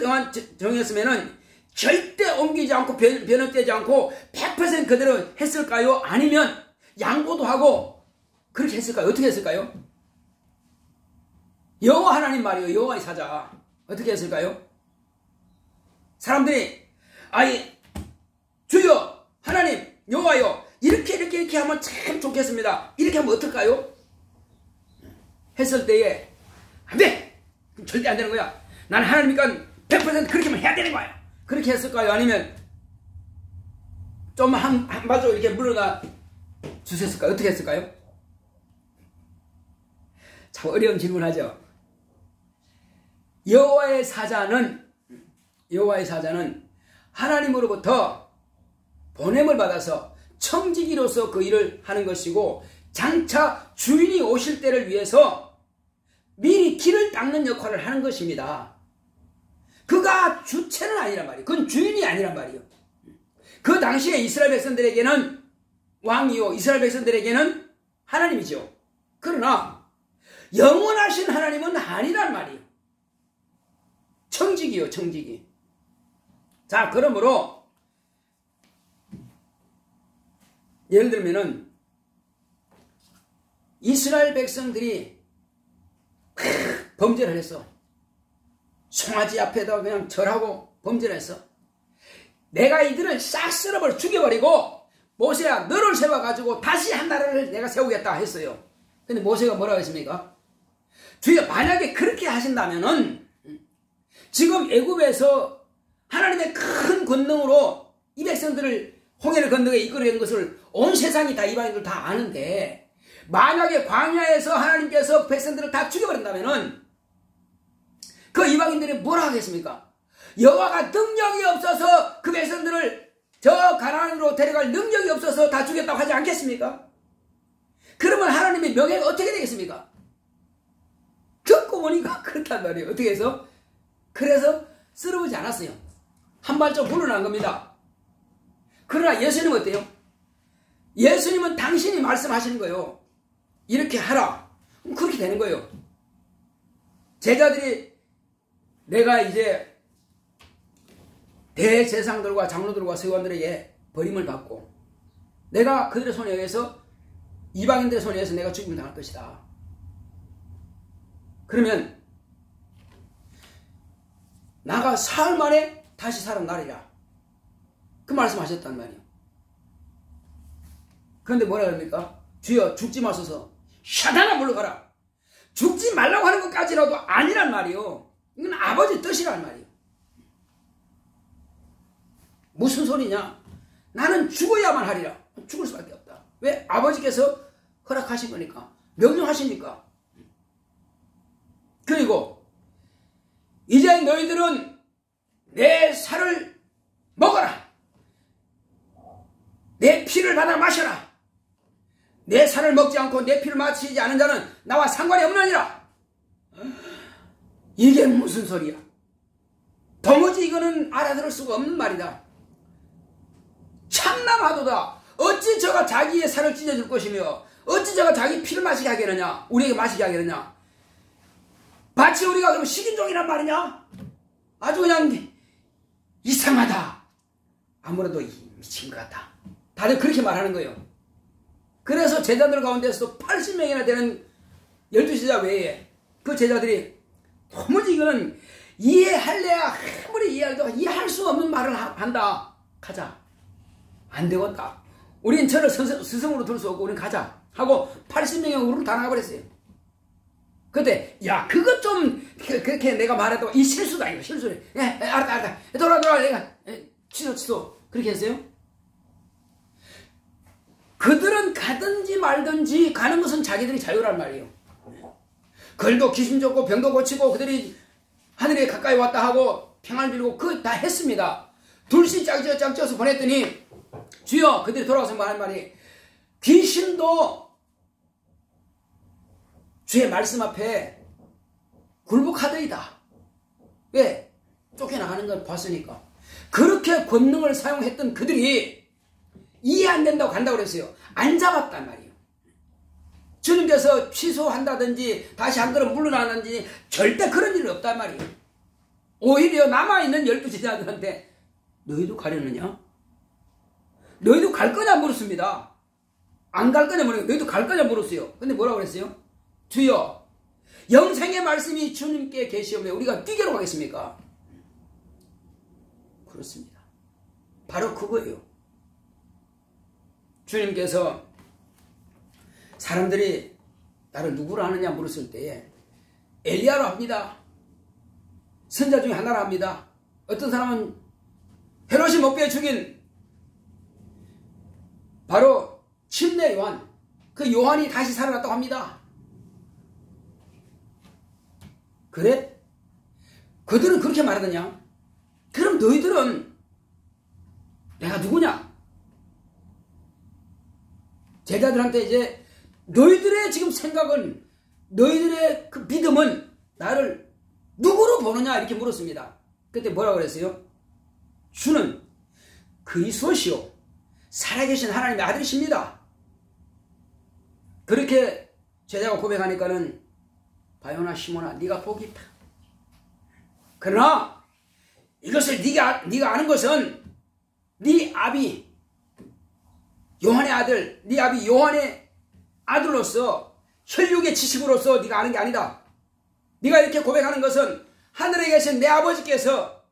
정했으면은 절대 옮기지 않고 변형되지 않고 100% 그대로 했을까요? 아니면 양보도 하고 그렇게 했을까요? 어떻게 했을까요? 여호와 하나님 말이에요. 여호와의 사자 어떻게 했을까요? 사람들이 주여 하나님 여호와여 이렇게 하면 참 좋겠습니다. 이렇게 하면 어떨까요? 했을 때에 안 돼! 절대 안 되는 거야. 나는 하나님이니까 100% 그렇게만 해야 되는 거야. 그렇게 했을까요? 아니면 좀 한 바조 이렇게 물어가 주셨을까요? 어떻게 했을까요? 참 어려운 질문하죠. 여호와의 사자는 하나님으로부터 보냄을 받아서 청지기로서 그 일을 하는 것이고, 장차 주인이 오실 때를 위해서 미리 길을 닦는 역할을 하는 것입니다. 그가 주체는 아니란 말이에요. 그건 주인이 아니란 말이에요. 그 당시에 이스라엘 백성들에게는 왕이요, 이스라엘 백성들에게는 하나님이죠. 그러나 영원하신 하나님은 아니란 말이에요. 청지기요, 청지기. 자, 그러므로 예를 들면은 이스라엘 백성들이 범죄를 했어. 송아지 앞에다 그냥 절하고 범죄를 했어. 내가 이들을 싹 쓸어버려 죽여버리고 모세야 너를 세워가지고 다시 한 나라를 내가 세우겠다 했어요. 근데 모세가 뭐라고 했습니까? 주여 만약에 그렇게 하신다면은 지금 애굽에서 하나님의 큰 권능으로 이 백성들을 홍해를 건너게 이끌어낸 것을 온 세상이 다 이방인들 다 아는데, 만약에 광야에서 하나님께서 백성들을 다 죽여버린다면은 그 이방인들이 뭐라 하겠습니까? 여호와가 능력이 없어서 그 백성들을 저 가나안으로 데려갈 능력이 없어서 다 죽였다고 하지 않겠습니까? 그러면 하나님의 명예가 어떻게 되겠습니까? 듣고 보니까 그렇단 말이에요. 어떻게 해서? 그래서 쓰러지지 않았어요. 한 발짝 물러난 겁니다. 그러나 예수님은 어때요? 예수님은 당신이 말씀하시는 거예요. 이렇게 하라. 그럼 그렇게 되는 거예요. 제자들이 내가 이제 대제사장들과 장로들과 서기관들에게 버림을 받고 내가 그들의 손에 의해서 이방인들의 손에 의해서 내가 죽임을 당할 것이다. 그러면 나가 사흘 만에 다시 살아나리라. 그 말씀하셨단 말이에요. 그런데 뭐라 그럽니까? 주여 죽지 마소서. 사단아 물러가라. 죽지 말라고 하는 것까지라도 아니란 말이에요. 이건 아버지 뜻이란 말이에요. 무슨 소리냐? 나는 죽어야만 하리라. 죽을 수밖에 없다. 왜? 아버지께서 허락하신 거니까. 명령하시니까. 그리고 이제 너희들은 내 살을 먹어라. 내 피를 받아 마셔라. 내 살을 먹지 않고 내 피를 마시지 않은 자는 나와 상관이 없느니라. 이게 무슨 소리야? 도무지 이거는 알아들을 수가 없는 말이다. 참나마도다. 어찌 저가 자기의 살을 찢어줄 것이며 어찌 저가 자기 피를 마시게 하겠느냐. 우리에게 마시게 하겠느냐. 마치 우리가 그럼 식인종이란 말이냐? 아주 그냥 이상하다. 아무래도 미친 것 같다. 다들 그렇게 말하는 거예요. 그래서 제자들 가운데서도 80명이나 되는 12제자 외에 그 제자들이 도무지 이거는 이해할래야 아무리 이해해도 이해할 수 없는 말을 한다. 가자. 안 되겠다. 우린 저를 스승으로 둘 수 없고 우린 가자. 하고 80명이 우르르 다 나가버렸어요. 근데 야 그것 좀 그렇게 내가 말해도 이 실수다. 이거 실수래. 예, 알았다. 돌아 내가 취소. 그렇게 했어요. 그들은 가든지 말든지 가는 것은 자기들이 자유란 말이에요. 걸도 귀신 쫓고 병도 고치고 그들이 하늘에 가까이 왔다 하고 평안을 빌고 그거 다 했습니다. 둘씩 짝지어서 보냈더니 주여 그들이 돌아와서 말한 말이 귀신도 주의 말씀 앞에 굴복하더이다. 왜? 쫓겨나가는 걸 봤으니까. 그렇게 권능을 사용했던 그들이 이해 안 된다고 간다고 그랬어요. 안 잡았단 말이에요. 주님께서 취소한다든지 다시 한 걸음 물러나는지 절대 그런 일은 없단 말이에요. 오히려 남아있는 12제자들한테 너희도 가려느냐? 너희도 갈 거냐 물었습니다. 안 갈 거냐 물었어요. 너희도 갈 거냐 물었어요. 근데 뭐라고 그랬어요? 주여 영생의 말씀이 주님께 계시오며 우리가 뛰게로 가겠습니까? 그렇습니다. 바로 그거예요. 주님께서 사람들이 나를 누구로 하느냐 물었을 때에 엘리야로 합니다. 선자 중에 하나로 합니다. 어떤 사람은 헤롯이 목베어 죽인 바로 침례 요한, 그 요한이 다시 살아났다고 합니다. 그래? 그들은 그렇게 말하더냐? 그럼 너희들은 내가 누구냐? 제자들한테 이제 너희들의 지금 생각은 너희들의 그 믿음은 나를 누구로 보느냐 이렇게 물었습니다. 그때 뭐라고 그랬어요? 주는 그리스도시요 살아계신 하나님의 아들이십니다. 그렇게 제자가 고백하니까는 바요나 시몬아 네가 복이 있다. 그러나 이것을 네가 아는 것은 네 아비 요한의 아들, 네 아비 요한의 아들로서 혈육의 지식으로서 네가 아는 게 아니다. 네가 이렇게 고백하는 것은 하늘에 계신 내 아버지께서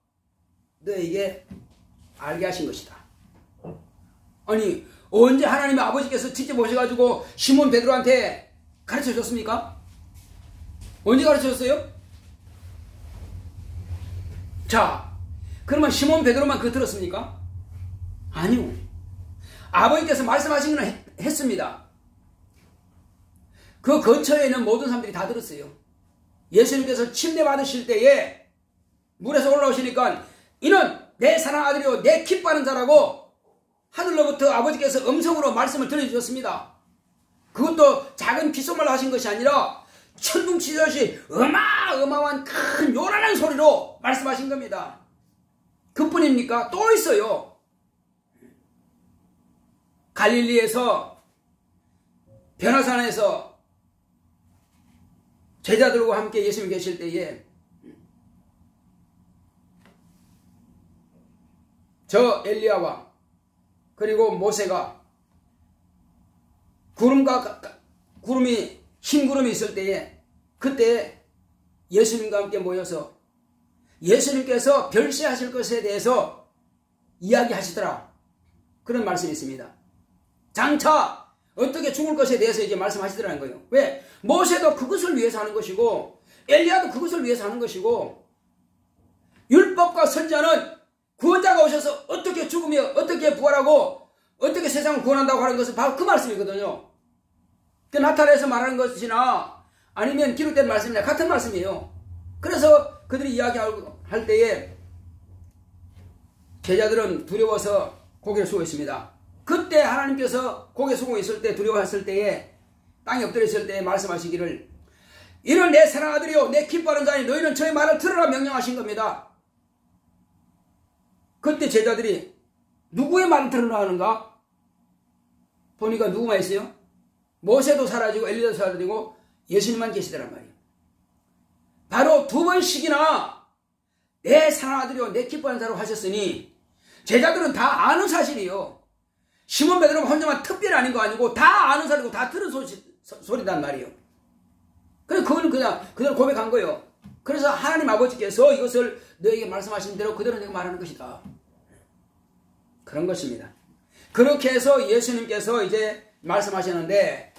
너에게 알게 하신 것이다. 아니 언제 하나님의 아버지께서 직접 오셔가지고 시몬 베드로한테 가르쳐 줬습니까? 언제 가르쳐 줬어요? 자, 그러면 시몬 베드로만 그거 들었습니까? 아니요. 아버지께서 말씀하신 건 했습니다. 그 근처에 있는 모든 사람들이 다 들었어요. 예수님께서 침례 받으실 때에 물에서 올라오시니까 이는 내 사랑하는 아들이요 내 기뻐하는 자라고 하늘로부터 아버지께서 음성으로 말씀을 들려주셨습니다. 그것도 작은 귓속말로 하신 것이 아니라 천둥치듯이 어마어마한 큰 요란한 소리로 말씀하신 겁니다. 그뿐입니까? 또 있어요. 갈릴리에서 변화산에서 제자들과 함께 예수님 계실 때에 저 엘리야와 그리고 모세가 구름이 흰 구름이 있을 때에 그때 예수님과 함께 모여서 예수님께서 별세하실 것에 대해서 이야기하시더라. 그런 말씀이 있습니다. 장차 어떻게 죽을 것에 대해서 이제 말씀하시더라는 거예요. 왜? 모세도 그것을 위해서 하는 것이고 엘리야도 그것을 위해서 하는 것이고 율법과 선자는 구원자가 오셔서 어떻게 죽으며 어떻게 부활하고 어떻게 세상을 구원한다고 하는 것은 바로 그 말씀이거든요. 그 나타내서 말하는 것이나 아니면 기록된 말씀이나 같은 말씀이에요. 그래서 그들이 이야기할 때에 제자들은 두려워서 고개를 숙고 있습니다. 그때 하나님께서 고개 숙고 있을 때 두려워했을 때에 땅에 엎드려 있을 때에 말씀하시기를 이는 내 사랑하는 아들이요 내 기뻐하는 자니 너희는 저의 말을 들으라 명령하신 겁니다. 그때 제자들이 누구의 말을 들으라 하는가? 보니까 누구만 있어요? 모세도 사라지고 엘리야도 사라지고 예수님만 계시더란 말이에요. 바로 두 번씩이나 내 사랑하는 아들이요 내 기뻐하는 자로 하셨으니 제자들은 다 아는 사실이요. 시몬 베드로가 혼자만 특별히 아닌 거 아니고 다 아는 사실이고 다 들은 소리단 말이에요. 그래서 그거는 그냥 그대로 고백한 거예요. 그래서 하나님 아버지께서 이것을 너에게 말씀하신 대로 그대로 내가 말하는 것이다. 그런 것입니다. 그렇게 해서 예수님께서 이제 말씀하시는데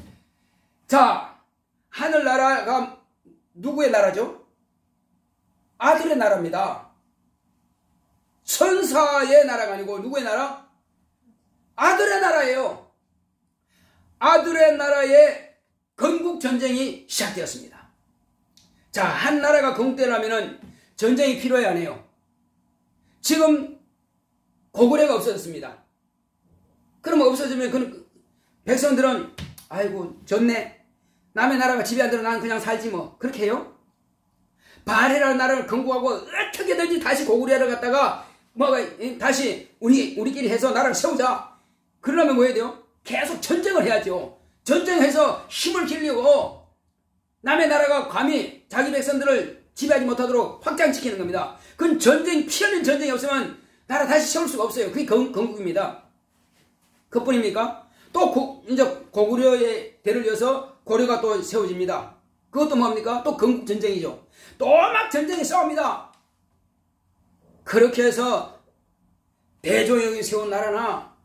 자 하늘나라가 누구의 나라죠? 아들의 나라입니다. 천사의 나라가 아니고 누구의 나라? 아들의 나라예요. 아들의 나라의 건국전쟁이 시작되었습니다. 자, 한 나라가 건국되려면 전쟁이 필요해야 하네요. 지금 고구려가 없어졌습니다. 그러면 없어지면 그 백성들은 아이고 좋네. 남의 나라가 지배 안 되면 나는 그냥 살지 뭐. 그렇게 해요? 바알이라는 나라를 건국하고 어떻게든지 다시 고구려를 갖다가 다시 우리끼리 해서 나라를 세우자. 그러려면 뭐 해야 돼요? 계속 전쟁을 해야죠. 전쟁해서 힘을 길리고 남의 나라가 감히 자기 백성들을 지배하지 못하도록 확장시키는 겁니다. 그건 전쟁, 피 흘린 전쟁이 없으면 나라 다시 세울 수가 없어요. 그게 건국입니다. 그뿐입니까? 또 이제 고구려의 대를 이어서 고려가 또 세워집니다. 그것도 뭡니까? 또 건국전쟁이죠. 또 막 전쟁이 싸웁니다. 그렇게 해서 대조영이 세운 나라나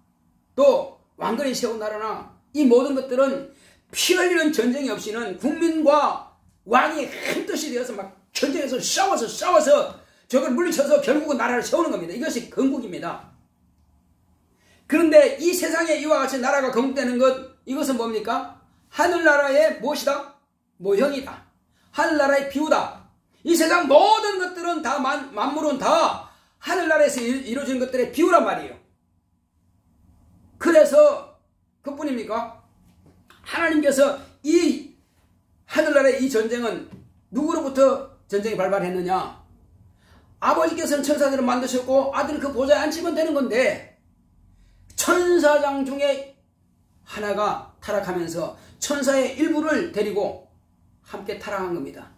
또 왕건이 세운 나라나 이 모든 것들은 피 흘리는 전쟁이 없이는 국민과 왕이 한 뜻이 되어서 막 전쟁에서 싸워서 저걸 물리쳐서 결국은 나라를 세우는 겁니다. 이것이 건국입니다. 그런데 이 세상에 이와 같이 나라가 건국되는 것 이것은 뭡니까? 하늘나라의 무엇이다? 모형이다. 하늘나라의 비유다. 이 세상 모든 것들은 다 만물은 다 하늘나라에서 이루어진 것들의 비유란 말이에요. 그래서 그뿐입니까? 하나님께서 이 하늘나라의 이 전쟁은 누구로부터 전쟁이 발발했느냐? 아버지께서는 천사들을 만드셨고 아들을 그 보좌에 앉히면 되는 건데 천사장 중에 하나가 타락하면서 천사의 일부를 데리고 함께 타락한 겁니다.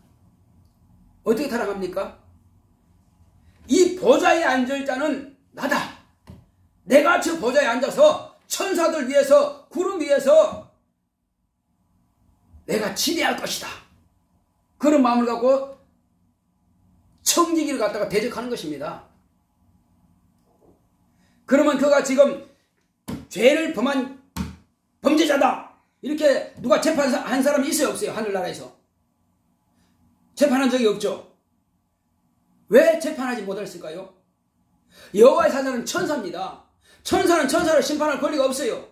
어떻게 타락합니까? 이 보좌에 앉을 자는 나다. 내가 저 보좌에 앉아서 천사들 위해서 구름 위에서 내가 지배할 것이다. 그런 마음을 갖고 청지기를 갖다가 대적하는 것입니다. 그러면 그가 지금 죄를 범한 범죄자다. 이렇게 누가 재판한 사람이 있어요? 없어요? 하늘나라에서. 재판한 적이 없죠. 왜 재판하지 못했을까요? 여호와의 사자는 천사입니다. 천사는 천사를 심판할 권리가 없어요.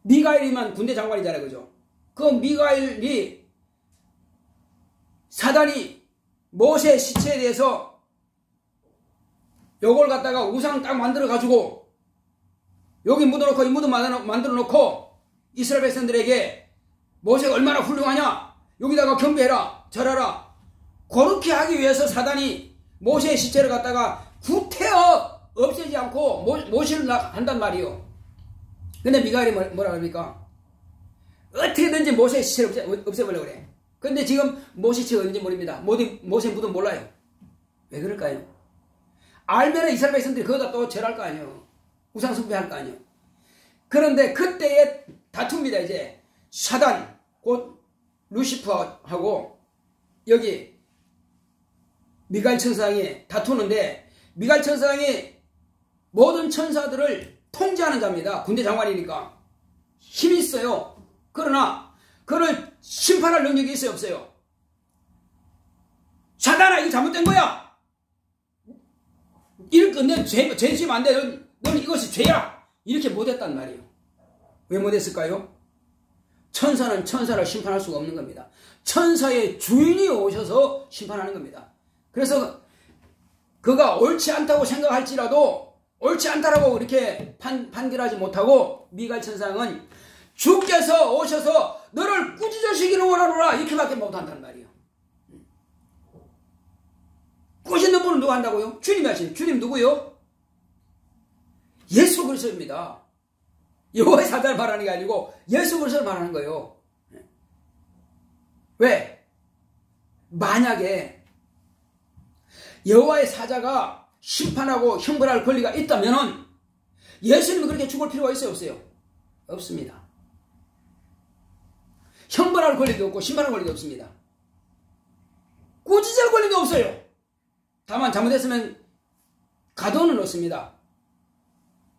미가엘이만 군대 장관이잖아요. 그죠? 그 미가엘이 사단이 모세의 시체에 대해서 요걸 갖다가 우상 딱 만들어 가지고 여기 묻어놓고 이 무덤 만들어 놓고 이스라엘 백성들에게 모세가 얼마나 훌륭하냐, 여기다가 경배해라, 절하라, 그렇게 하기 위해서 사단이 모세의 시체를 갖다가 구태여 없애지 않고 모시를 한단 말이요. 근데 미가엘이 뭐라 그럽니까? 어떻게든지 모세의 시체를 없애보려고 그래. 근데 지금 모세 시체가 어딘지 모릅니다. 모세 무덤 몰라요. 왜 그럴까요? 알면은 이스라엘 백성들이 거기다 또 절할 거 아니에요. 우상 숭배할 거 아니에요. 그런데 그때의 다툼입니다. 이제 사단 곧 루시퍼하고 여기 미가엘 천사장이 다투는데, 미가엘 천사장이 모든 천사들을 통제하는 자입니다. 군대 장관이니까 힘이 있어요. 그러나 그를 심판할 능력이 있어요, 없어요? 사단아, 이거 잘못된 거야. 이렇게 내 죄 지으면 안 돼. 넌 이것이 죄야. 이렇게 못했단 말이에요. 왜 못했을까요? 천사는 천사를 심판할 수가 없는 겁니다. 천사의 주인이 오셔서 심판하는 겁니다. 그래서 그가 옳지 않다고 생각할지라도 옳지 않다라고 이렇게 판결하지 못하고 미가엘 천사장은 주께서 오셔서 너를 꾸짖으시기를 원하노라 이렇게밖에 못한단 말이에요. 꾸짖는 분은 누가 한다고요? 주님이 하시는. 주님 누구요? 예수 그리스도입니다. 여호와의 사자를 말하는 게 아니고 예수 그리스도를 말하는 거예요. 왜? 만약에 여호와의 사자가 심판하고 형벌할 권리가 있다면은 예수님이 그렇게 죽을 필요가 있어요, 없어요? 없습니다. 형벌할 권리도 없고 심판할 권리도 없습니다. 꾸짖을 권리도 없어요. 다만 잘못했으면 가도는 없습니다.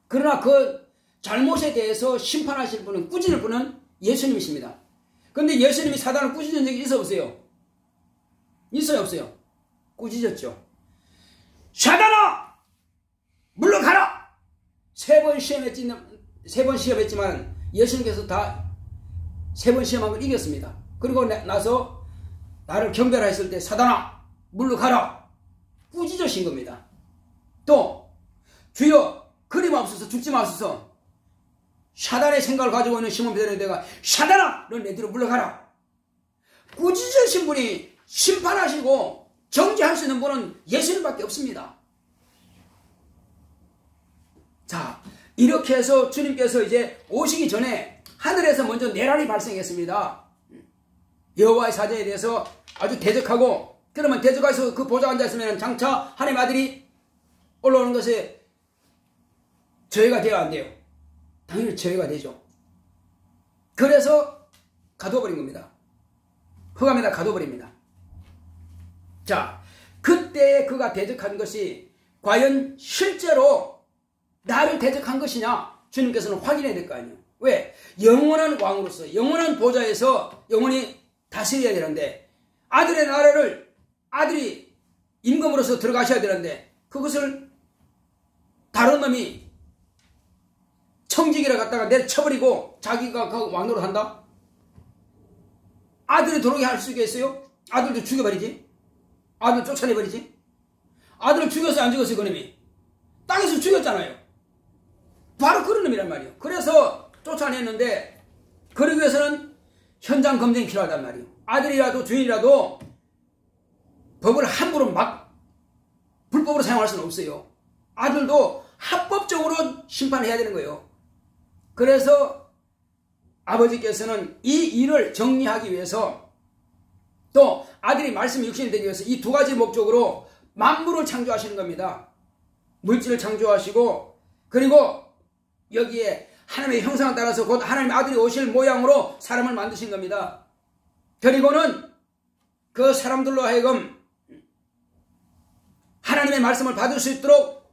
그러나 그 잘못에 대해서 심판하실 분은, 꾸짖을 분은 예수님이십니다. 그런데 예수님이 사단을 꾸짖은 적이 있어 없어요? 있어요, 없어요? 꾸짖었죠. 사단아! 물러가라! 세 번 시험했지만 예수님께서 다 3번 시험한 걸 이겼습니다. 그리고 나서 나를 경배하였을 때 사단아! 물러가라! 꾸짖으신 겁니다. 또 주여 그림없어서 죽지 마소서. 사단의 생각을 가지고 있는 시몬 베드로에 내가 사단아! 넌 내 뒤로 물러가라! 꾸짖으신 분이 심판하시고 정죄할 수 있는 분은 예수님밖에 없습니다. 자, 이렇게 해서 주님께서 이제 오시기 전에 하늘에서 먼저 내란이 발생했습니다. 여호와의 사자에 대해서 아주 대적하고, 그러면 대적해서 그 보좌 앉아있으면 장차 하나님의 아들이 올라오는 것에 저해가 되어야 안 돼요. 당연히 저해가 되죠. 그래서 가둬버린 겁니다. 흑암에다 가둬버립니다. 자, 그때 그가 대적한 것이 과연 실제로 나를 대적한 것이냐, 주님께서는 확인해야 될 거 아니에요. 왜? 영원한 왕으로서 영원한 보좌에서 영원히 다스려야 되는데, 아들의 나라를 아들이 임금으로서 들어가셔야 되는데, 그것을 다른 놈이 청지기를 갖다가 내쳐버리고 자기가 그 왕으로 한다? 아들이 들어오게 할 수 있겠어요? 아들도 죽여버리지? 아들 쫓아내버리지? 아들을 죽였어요, 안 죽였어요, 그놈이? 땅에서 죽였잖아요. 바로 그런 놈이란 말이에요. 그래서 쫓아냈는데, 그러기 위해서는 현장 검증이 필요하단 말이에요. 아들이라도 주인이라도 법을 함부로 막 불법으로 사용할 수는 없어요. 아들도 합법적으로 심판해야 되는 거예요. 그래서 아버지께서는 이 일을 정리하기 위해서, 또 아들이 말씀이 육신이 되기 위해서 이 두 가지 목적으로 만물을 창조하시는 겁니다. 물질을 창조하시고, 그리고 여기에 하나님의 형상을 따라서 곧 하나님의 아들이 오실 모양으로 사람을 만드신 겁니다. 그리고는 그 사람들로 하여금 하나님의 말씀을 받을 수 있도록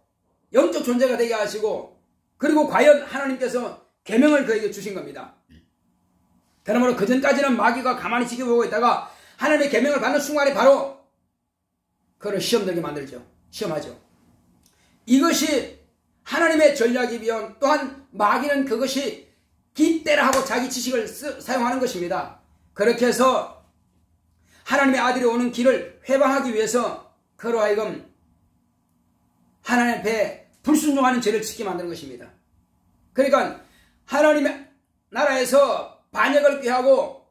영적 존재가 되게 하시고, 그리고 과연 하나님께서 계명을 그에게 주신 겁니다. 그러므로 그전까지는 마귀가 가만히 지켜보고 있다가 하나님의 계명을 받는 순간에 바로 그를 시험들게 만들죠. 시험하죠. 이것이 하나님의 전략이면, 또한 마귀는 그것이 깃대라 하고 자기 지식을 사용하는 것입니다. 그렇게 해서 하나님의 아들이 오는 길을 회방하기 위해서 그로 하여금 하나님 앞에 불순종하는 죄를 짓게 만드는 것입니다. 그러니까 하나님의 나라에서 반역을 꾀하고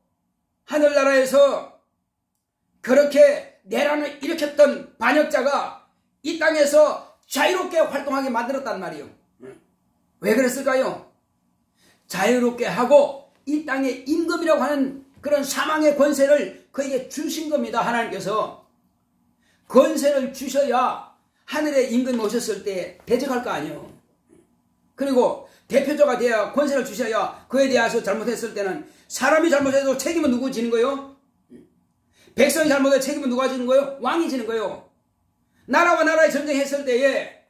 하늘나라에서 그렇게 내란을 일으켰던 반역자가 이 땅에서 자유롭게 활동하게 만들었단 말이에요. 왜 그랬을까요? 자유롭게 하고 이 땅의 임금이라고 하는 그런 사망의 권세를 그에게 주신 겁니다. 하나님께서 권세를 주셔야 하늘의 임금이 오셨을 때 대적할 거 아니에요. 그리고 대표자가 돼야 권세를 주셔야 그에 대해서 잘못했을 때는 사람이 잘못해도 책임은 누구 지는 거예요? 백성이 잘못해도 책임은 누가 지는 거예요? 왕이 지는 거예요. 나라와 나라의 전쟁했을 때에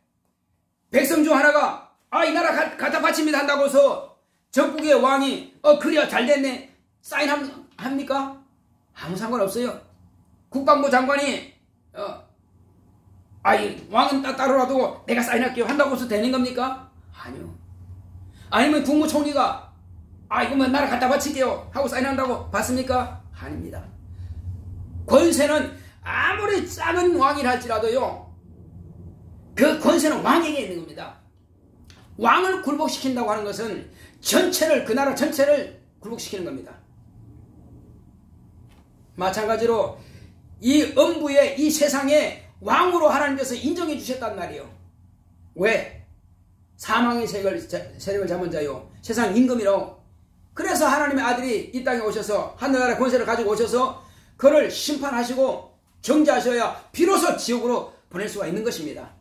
백성 중 하나가 이 나라 갖다 바칩니다 한다고 해서 전국의 왕이 그래야 잘됐네 사인합니까? 아무 상관없어요. 국방부 장관이 왕은 따로 놔두고 내가 사인할게요 한다고 해서 되는 겁니까? 아니요. 아니면 국무총리가 이거면 나라 갖다 바칠게요 하고 사인한다고 받습니까? 아닙니다. 권세는 아무리 작은 왕이라 할지라도요, 그 권세는 왕에게 있는 겁니다. 왕을 굴복시킨다고 하는 것은 전체를, 그 나라 전체를 굴복시키는 겁니다. 마찬가지로 이 음부의 이 세상에 왕으로 하나님께서 인정해 주셨단 말이에요. 왜? 사망의 세력을 잡은 자요, 세상 임금이라고. 그래서 하나님의 아들이 이 땅에 오셔서 하늘나라 권세를 가지고 오셔서 그를 심판하시고 정죄하셔야 비로소 지옥으로 보낼 수가 있는 것입니다.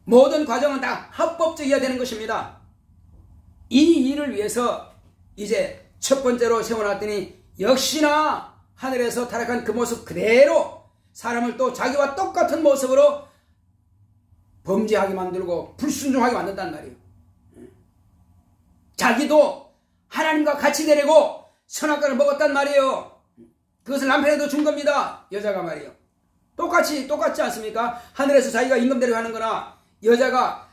모든 과정은 다 합법적이어야 되는 것입니다. 이 일을 위해서 이제 첫 번째로 세워놨더니 역시나 하늘에서 타락한 그 모습 그대로 사람을 또 자기와 똑같은 모습으로 범죄하게 만들고 불순종하게 만든단 말이에요. 자기도 하나님과 같이 되려고 선악과를 먹었단 말이에요. 그것을 남편에도 준 겁니다. 여자가 말이에요. 똑같지 않습니까? 하늘에서 자기가 임금대로 하는 거나 여자가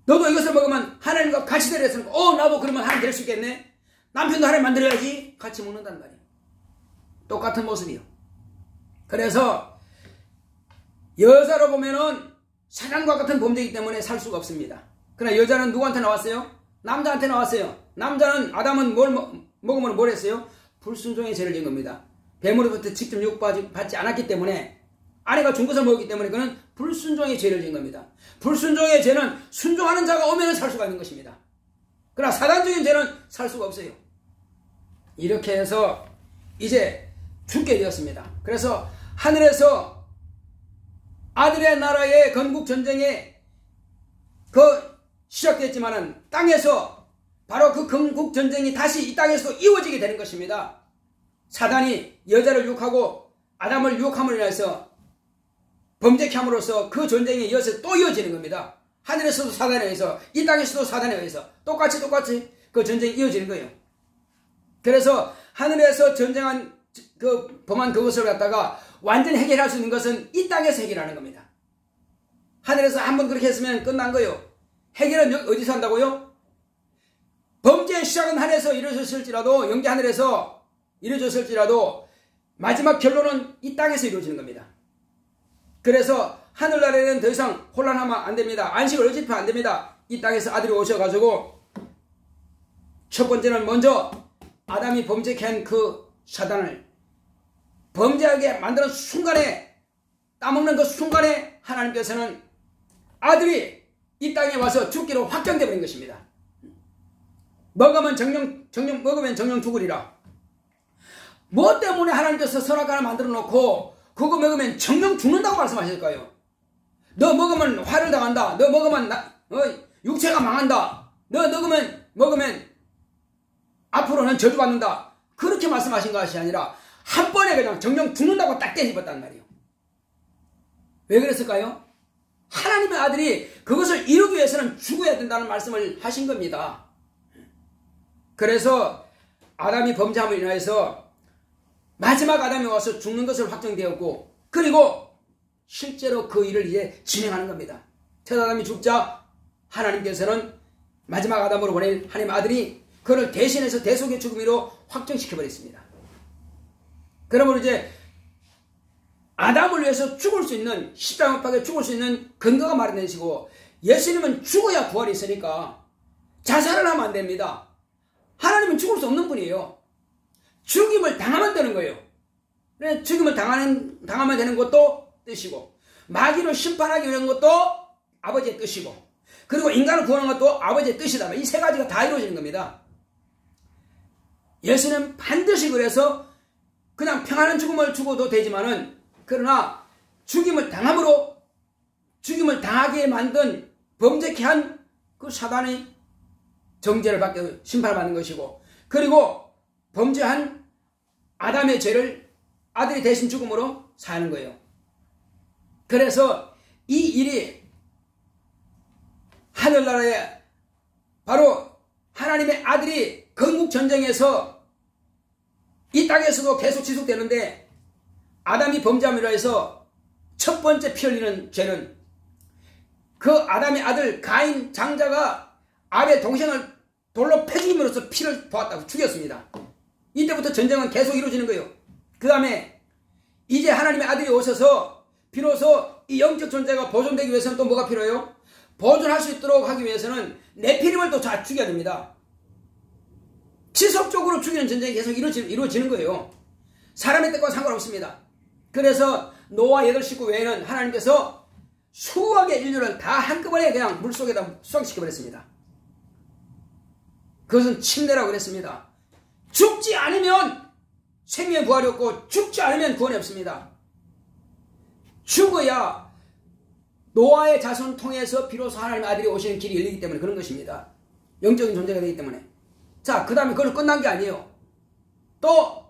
너도 이것을 먹으면 하나님과 같이 되려 했으니까 나도 그러면 하나님 될 수 있겠네. 남편도 하나님 만들어야지. 같이 먹는단 말이에요. 똑같은 모습이요. 그래서 여자로 보면은 사단과 같은 범죄이기 때문에 살 수가 없습니다. 그러나 여자는 누구한테 나왔어요? 남자한테 나왔어요. 남자는 아담은 먹으면 뭘 했어요? 불순종의 죄를 지은 겁니다. 뱀으로부터 직접 유혹받지 않았기 때문에, 아내가 준 것을 먹었기 때문에 그는 불순종의 죄를 지은 겁니다. 불순종의 죄는 순종하는 자가 오면 살 수가 있는 것입니다. 그러나 사단적인 죄는 살 수가 없어요. 이렇게 해서 이제 죽게 되었습니다. 그래서 하늘에서 아들의 나라의 건국전쟁에 시작됐지만은 땅에서 바로 그 건국전쟁이 다시 이 땅에서 이어지게 되는 것입니다. 사단이 여자를 유혹하고 아담을 유혹함으로 인해서 범죄케 함으로써 그 전쟁이 이어서 또 이어지는 겁니다. 하늘에서도 사단에 의해서, 이 땅에서도 사단에 의해서 똑같이 그 전쟁이 이어지는 거예요. 그래서 하늘에서 전쟁한 범한 그것을 갖다가 완전히 해결할 수 있는 것은 이 땅에서 해결하는 겁니다. 하늘에서 한번 그렇게 했으면 끝난 거예요. 해결은 어디서 한다고요? 범죄의 시작은 하늘에서 이루어졌을지라도, 영계 하늘에서 이루어졌을지라도 마지막 결론은 이 땅에서 이루어지는 겁니다. 그래서 하늘나라에는 더 이상 혼란하면 안 됩니다. 안식을 어집하면 안 됩니다. 이 땅에서 아들이 오셔가지고 첫 번째는 먼저 아담이 범죄케 한 그 사단을 범죄하게 만드는 순간에, 따먹는 그 순간에 하나님께서는 아들이 이 땅에 와서 죽기로 확정되어 버린 것입니다. 먹으면 정령 죽으리라. 뭐 때문에 하나님께서 선악과를 만들어 놓고 그거 먹으면 정령 죽는다고 말씀하실까요? 너 먹으면 화를 당한다. 너 먹으면 육체가 망한다. 너 먹으면 앞으로는 저주받는다. 그렇게 말씀하신 것이 아니라 한 번에 그냥 정령 죽는다고 딱 떼집었단 말이에요. 왜 그랬을까요? 하나님의 아들이 그것을 이루기 위해서는 죽어야 된다는 말씀을 하신 겁니다. 그래서 아담이 범죄함을 인하여서 마지막 아담이 와서 죽는 것을 확정되었고, 그리고 실제로 그 일을 이제 진행하는 겁니다. 첫 아담이 죽자 하나님께서는 마지막 아담으로 보낸 하나님의 아들이 그를 대신해서 대속의 죽음으로 확정시켜버렸습니다. 그러므로 이제 아담을 위해서 죽을 수 있는, 십자가에 죽을 수 있는 근거가 마련되시고, 예수님은 죽어야 부활이 있으니까 자살을 하면 안 됩니다. 하나님은 죽을 수 없는 분이에요. 죽임을 당하면 되는 거예요. 죽임을 당하면 되는 것도 뜻이고, 마귀를 심판하기 위한 것도 아버지의 뜻이고, 그리고 인간을 구하는 것도 아버지의 뜻이다. 이 세 가지가 다 이루어지는 겁니다. 예수는 반드시 그래서 그냥 평안한 죽음을 죽어도 되지만은, 그러나 죽임을 당함으로 죽임을 당하게 만든 범죄케 한 그 사단의 정죄를 받게 심판을 받는 것이고, 그리고 범죄한 아담의 죄를 아들이 대신 죽음으로 사는 거예요. 그래서 이 일이 하늘나라에 바로 하나님의 아들이 건국전쟁에서 이 땅에서도 계속 지속되는데, 아담이 범죄함으로 해서 첫 번째 피 흘리는 죄는 그 아담의 아들 가인 장자가 아벨 동생을 돌로 패죽임으로써 피를 보았다고 죽였습니다. 이때부터 전쟁은 계속 이루어지는 거예요. 그 다음에 이제 하나님의 아들이 오셔서 비로소 이 영적 존재가 보존되기 위해서는 또 뭐가 필요해요? 보존할 수 있도록 하기 위해서는 네피림을 또 다 죽여야 됩니다. 지속적으로 죽이는 전쟁이 계속 이루어지는 거예요. 사람의 뜻과 상관없습니다. 그래서 노아 8식구 외에는 하나님께서 수억의 인류를 다 한꺼번에 그냥 물속에다 수상시켜버렸습니다. 그것은 침례라고 그랬습니다. 죽지 않으면 생명의 부활이 없고, 죽지 않으면 구원이 없습니다. 죽어야 노아의 자손을 통해서 비로소 하나님의 아들이 오시는 길이 열리기 때문에 그런 것입니다. 영적인 존재가 되기 때문에. 자, 그 다음에 그걸 끝난 게 아니에요. 또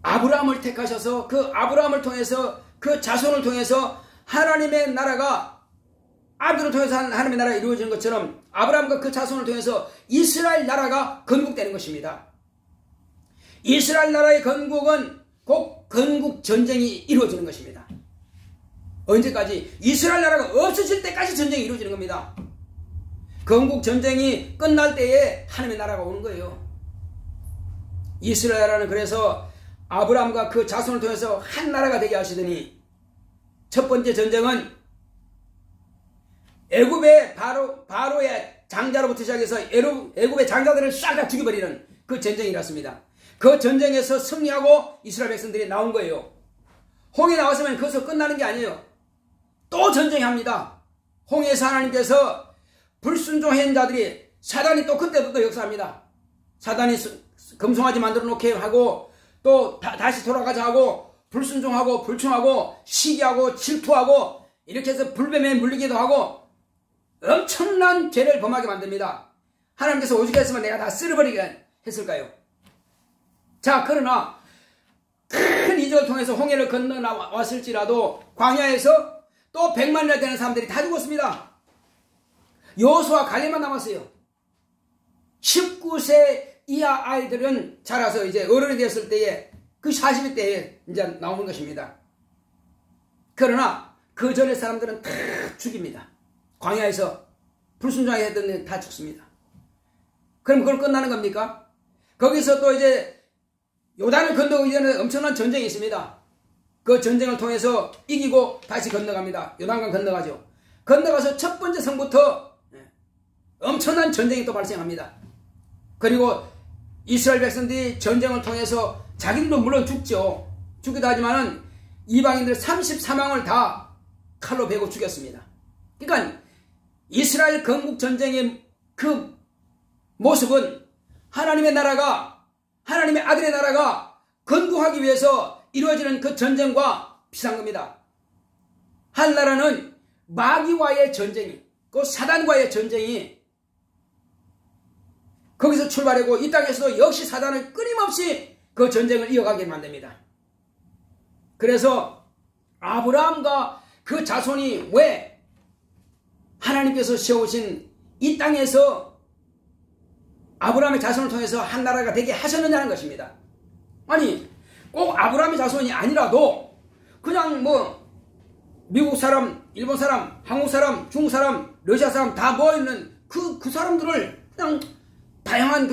아브라함을 택하셔서 그 아브라함을 통해서 그 자손을 통해서 하나님의 나라가, 아들을 통해서 하나님의 나라가 이루어지는 것처럼 아브라함과 그 자손을 통해서 이스라엘 나라가 건국되는 것입니다. 이스라엘 나라의 건국은 곧 건국 전쟁이 이루어지는 것입니다. 언제까지? 이스라엘 나라가 없어질 때까지 전쟁이 이루어지는 겁니다. 건국 전쟁이 끝날 때에 하나님의 나라가 오는 거예요. 이스라엘 나라는 그래서 아브라함과 그 자손을 통해서 한 나라가 되게 하시더니, 첫 번째 전쟁은 애굽의 바로의 장자로부터 시작해서 애굽의 장자들을 싹 다 죽여버리는 그 전쟁이 일었습니다. 그 전쟁에서 승리하고 이스라엘 백성들이 나온 거예요. 홍해 나왔으면 그것으로 끝나는 게 아니에요. 또 전쟁합니다. 홍해에서 하나님께서 불순종한 자들이, 사단이 또 그때도 또 역사합니다. 사단이 금송아지 만들어 놓게 하고, 또 다시 돌아가자 하고, 불순종하고 불충하고 시기하고 질투하고, 이렇게 해서 불뱀에 물리기도 하고 엄청난 죄를 범하게 만듭니다. 하나님께서 오직 했으면 내가 다 쓸어버리게 했을까요? 자, 그러나 큰 이적을 통해서 홍해를 건너왔을지라도 광야에서 또 100만이나 되는 사람들이 다 죽었습니다. 여호수아 갈렙만 남았어요. 19세 이하 아이들은 자라서 이제 어른이 되었을 때에, 그 40일 때에 이제 나오는 것입니다. 그러나 그 전에 사람들은 다 죽입니다. 광야에서 불순종하게 했던 데 다 죽습니다. 그럼 그걸 끝나는 겁니까? 거기서 또 이제 요단을 건너기 전에 엄청난 전쟁이 있습니다. 그 전쟁을 통해서 이기고 다시 건너갑니다. 요단강 건너가죠. 건너가서 첫 번째 성부터 엄청난 전쟁이 또 발생합니다. 그리고 이스라엘 백성들이 전쟁을 통해서 자기들도 물론 죽죠. 죽기도 하지만은 이방인들 34명을 다 칼로 베고 죽였습니다. 그러니까 이스라엘 건국 전쟁의 그 모습은 하나님의 나라가, 하나님의 아들의 나라가 건국하기 위해서 이루어지는 그 전쟁과 비슷한 겁니다. 한 나라는 마귀와의 전쟁이, 그 사단과의 전쟁이 거기서 출발하고, 이 땅에서도 역시 사단을 끊임없이 그 전쟁을 이어가게 만듭니다. 그래서 아브라함과 그 자손이 왜 하나님께서 세우신 이 땅에서 아브라함의 자손을 통해서 한 나라가 되게 하셨느냐는 것입니다. 아니, 꼭 아브라함의 자손이 아니라도 그냥 뭐 미국 사람, 일본 사람, 한국 사람, 중국 사람, 러시아 사람 다 모여있는 그 사람들을 그냥 다양한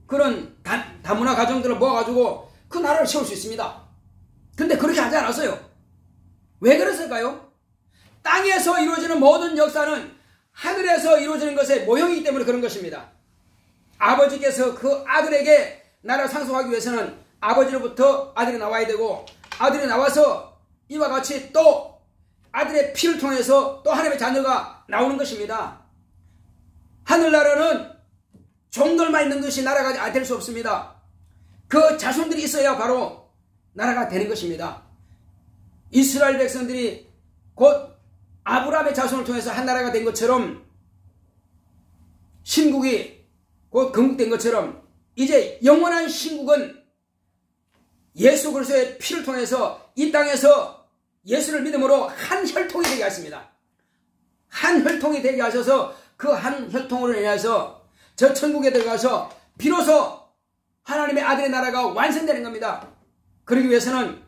그런 다문화 가정들을 모아가지고 그 나라를 세울 수 있습니다. 근데 그렇게 하지 않았어요. 왜 그랬을까요? 땅에서 이루어지는 모든 역사는 하늘에서 이루어지는 것의 모형이기 때문에 그런 것입니다. 아버지께서 그 아들에게 나라를 상속하기 위해서는 아버지로부터 아들이 나와야 되고, 아들이 나와서 이와 같이 또 아들의 피를 통해서 또 하나님의 자녀가 나오는 것입니다. 하늘나라는 종들만 있는 것이 나라가 될 수 없습니다. 그 자손들이 있어야 바로 나라가 되는 것입니다. 이스라엘 백성들이 곧 아브라함의 자손을 통해서 한 나라가 된 것처럼, 신국이 곧 건국된 것처럼, 이제 영원한 신국은 예수 그리스도의 피를 통해서 이 땅에서 예수를 믿음으로 한 혈통이 되게 하십니다. 한 혈통이 되게 하셔서 그 한 혈통으로 인해서 저 천국에 들어가서 비로소 하나님의 아들의 나라가 완성되는 겁니다. 그러기 위해서는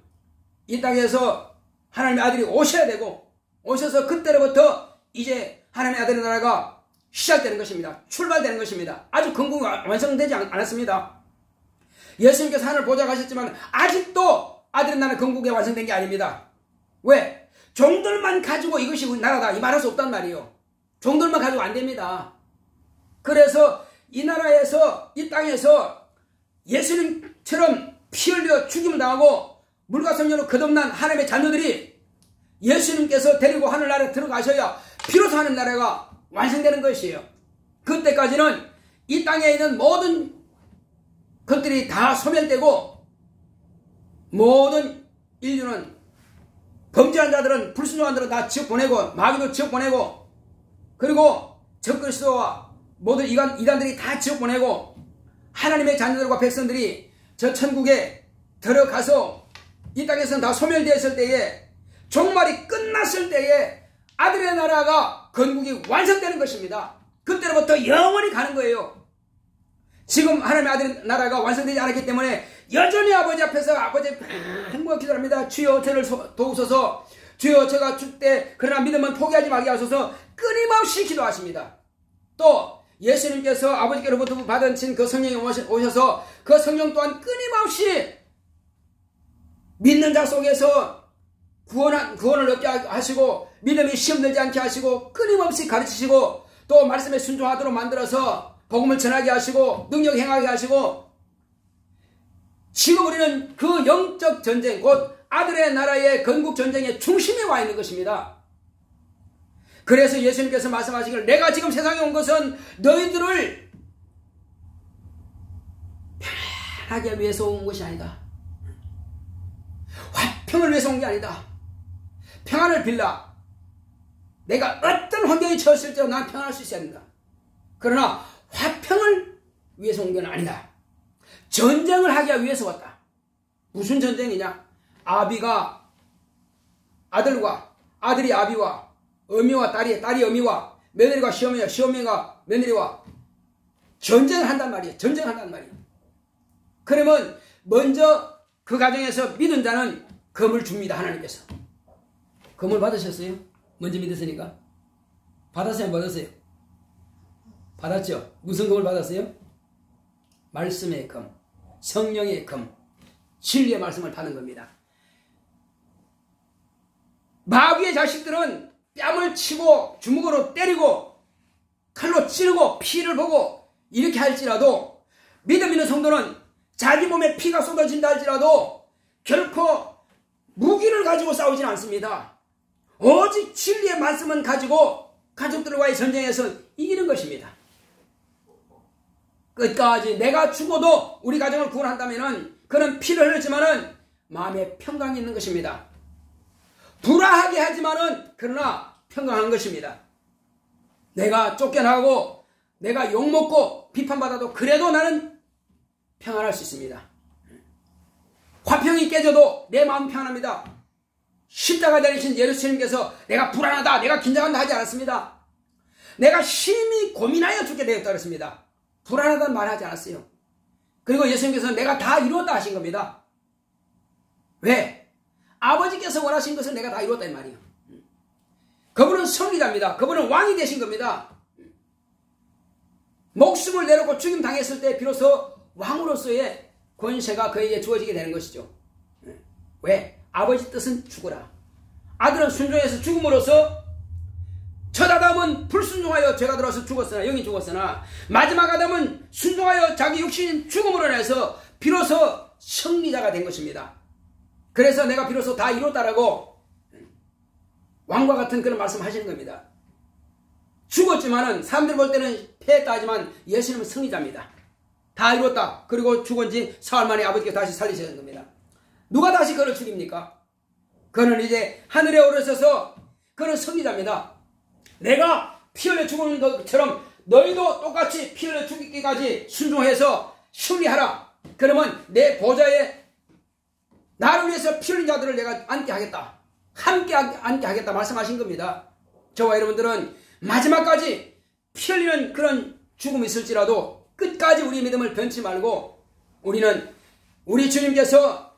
이 땅에서 하나님의 아들이 오셔야 되고, 오셔서 그때로부터 이제 하나님의 아들의 나라가 시작되는 것입니다. 출발되는 것입니다. 아직 건국이 완성되지 않았습니다. 예수님께서 하늘 보좌 가셨지만 아직도 아들의 나라 건국이 완성된 게 아닙니다. 왜? 종들만 가지고 이것이 우리 나라다 이 말할 수 없단 말이에요. 종들만 가지고 안 됩니다. 그래서 이 나라에서, 이 땅에서 예수님처럼 피 흘려 죽임을 당하고 물과 성령으로 거듭난 하나님의 자녀들이 예수님께서 데리고 하늘나라에 들어가셔야 비로소 하늘나라가 완성되는 것이에요. 그때까지는 이 땅에 있는 모든 것들이 다 소멸되고, 모든 인류는, 범죄한 자들은, 불순종한 자들은 다 지옥 보내고, 마귀도 지옥 보내고, 그리고 적그리스도와 모든 이단들이 다 지옥 보내고, 하나님의 자녀들과 백성들이 저 천국에 들어가서 이 땅에서는 다 소멸되었을 때에, 종말이 끝났을 때에 아들의 나라가 건국이 완성되는 것입니다. 그때로부터 영원히 가는 거예요. 지금 하나님의 아들의 나라가 완성되지 않았기 때문에 여전히 아버지 앞에서 아버지 행복하게 기도합니다. 주여 저를 도우소서. 주여 제가 죽을 때 그러나 믿음은 포기하지 말게 하소서. 끊임없이 기도하십니다. 또 예수님께서 아버지께로부터 받으신 그 성령이 오셔서 그 성령 또한 끊임없이 믿는 자 속에서 구원을 얻게 하시고, 믿음이 시험되지 않게 하시고, 끊임없이 가르치시고, 또 말씀에 순종하도록 만들어서 복음을 전하게 하시고, 능력 행하게 하시고, 지금 우리는 그 영적 전쟁, 곧 아들의 나라의 건국 전쟁의 중심에 와 있는 것입니다. 그래서 예수님께서 말씀하시기를, 내가 지금 세상에 온 것은 너희들을 편안하게 위해서 온 것이 아니다. 화평을 위해서 온 게 아니다. 평안을 빌라. 내가 어떤 환경에 처했을지라도 난 평안할 수 있어야 된다. 그러나 화평을 위해서 온 건 아니다. 전쟁을 하기 위해서 왔다. 무슨 전쟁이냐? 아비가 아들과, 아들이 아비와, 어미와 딸이 어미와, 며느리가 시어머니와, 시어머니가 며느리와 전쟁을 한단 말이에요. 전쟁을 한단 말이에요. 그러면 먼저 그 가정에서 믿은 자는 금을 줍니다. 하나님께서. 금을 받으셨어요? 먼저 믿으시니까. 받았어요? 안 받았어요? 받았죠? 무슨 금을 받았어요? 말씀의 금, 성령의 금, 진리의 말씀을 받는 겁니다. 마귀의 자식들은 뺨을 치고 주먹으로 때리고 칼로 찌르고 피를 보고 이렇게 할지라도, 믿음 있는 성도는 자기 몸에 피가 쏟아진다 할지라도 결코 무기를 가지고 싸우지는 않습니다. 오직 진리의 말씀은 가지고 가족들과의 전쟁에서 이기는 것입니다. 끝까지 내가 죽어도 우리 가정을 구원한다면은 그는 피를 흘렸지만은 마음에 평강이 있는 것입니다. 불화하게 하지만은 그러나 평강한 것입니다. 내가 쫓겨나고 내가 욕먹고 비판받아도 그래도 나는 평안할 수 있습니다. 화평이 깨져도 내 마음 평안합니다. 십자가 달리신 예수님께서 내가 불안하다, 내가 긴장한다 하지 않았습니다. 내가 심히 고민하여 죽게 되었다 그랬습니다. 불안하다는 말 하지 않았어요. 그리고 예수님께서는 내가 다 이루었다 하신 겁니다. 왜? 아버지께서 원하신 것을 내가 다 이루었다 이 말이에요. 그분은 승리자입니다. 그분은 왕이 되신 겁니다. 목숨을 내놓고 죽임 당했을 때 비로소 왕으로서의 권세가 그에게 주어지게 되는 것이죠. 왜? 아버지 뜻은 죽어라. 아들은 순종해서 죽음으로써 첫 아담 아담은 불순종하여 죄가 들어서 죽었으나 영이 죽었으나 마지막 아담은 순종하여 자기 육신 죽음으로 인해서 비로소 승리자가 된 것입니다. 그래서 내가 비로소 다 이뤘다라고 왕과 같은 그런 말씀하시는 겁니다. 죽었지만은 사람들 볼 때는 패했다 하지만 예수님은 승리자입니다. 다 이뤘다. 그리고 죽은 지 사흘 만에 아버지께서 다시 살리시는 겁니다. 누가 다시 그를 죽입니까? 그는 이제 하늘에 오르셔서 그는 승리자입니다. 내가 피 흘려 죽는 것처럼 너희도 똑같이 피 흘려 죽기까지 순종해서 승리하라. 그러면 내 보좌에 나를 위해서 피 흘린 자들을 내가 앉게 하겠다. 함께 앉게 하겠다 말씀하신 겁니다. 저와 여러분들은 마지막까지 피 흘리는 그런 죽음이 있을지라도 끝까지 우리 믿음을 변치 말고 우리는 우리 주님께서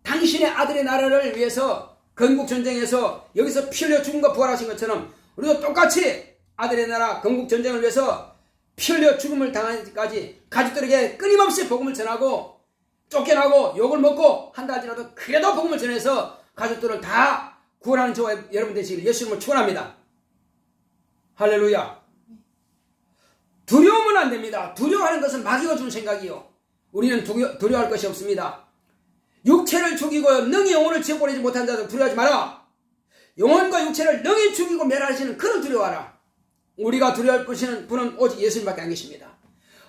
당신의 아들의 나라를 위해서 건국전쟁에서 여기서 피 흘려 죽은 것 부활하신 것처럼 우리도 똑같이 아들의 나라 건국전쟁을 위해서 피 흘려 죽음을 당하기까지 가족들에게 끊임없이 복음을 전하고 쫓겨나고 욕을 먹고 한다 할지라도 그래도 복음을 전해서 가족들을 다 구원하는 저와 여러분 되시길 예수님을 축원합니다. 할렐루야. 두려우면 안 됩니다. 두려워하는 것은 마귀가 준 생각이요. 우리는 두려워할 것이 없습니다. 육체를 죽이고 능히 영혼을 지어버리지 못한 자들 두려워하지 마라. 영혼과 육체를 능히 죽이고 멸하시는 그를 두려워하라. 우리가 두려워할 분은 오직 예수님밖에 안 계십니다.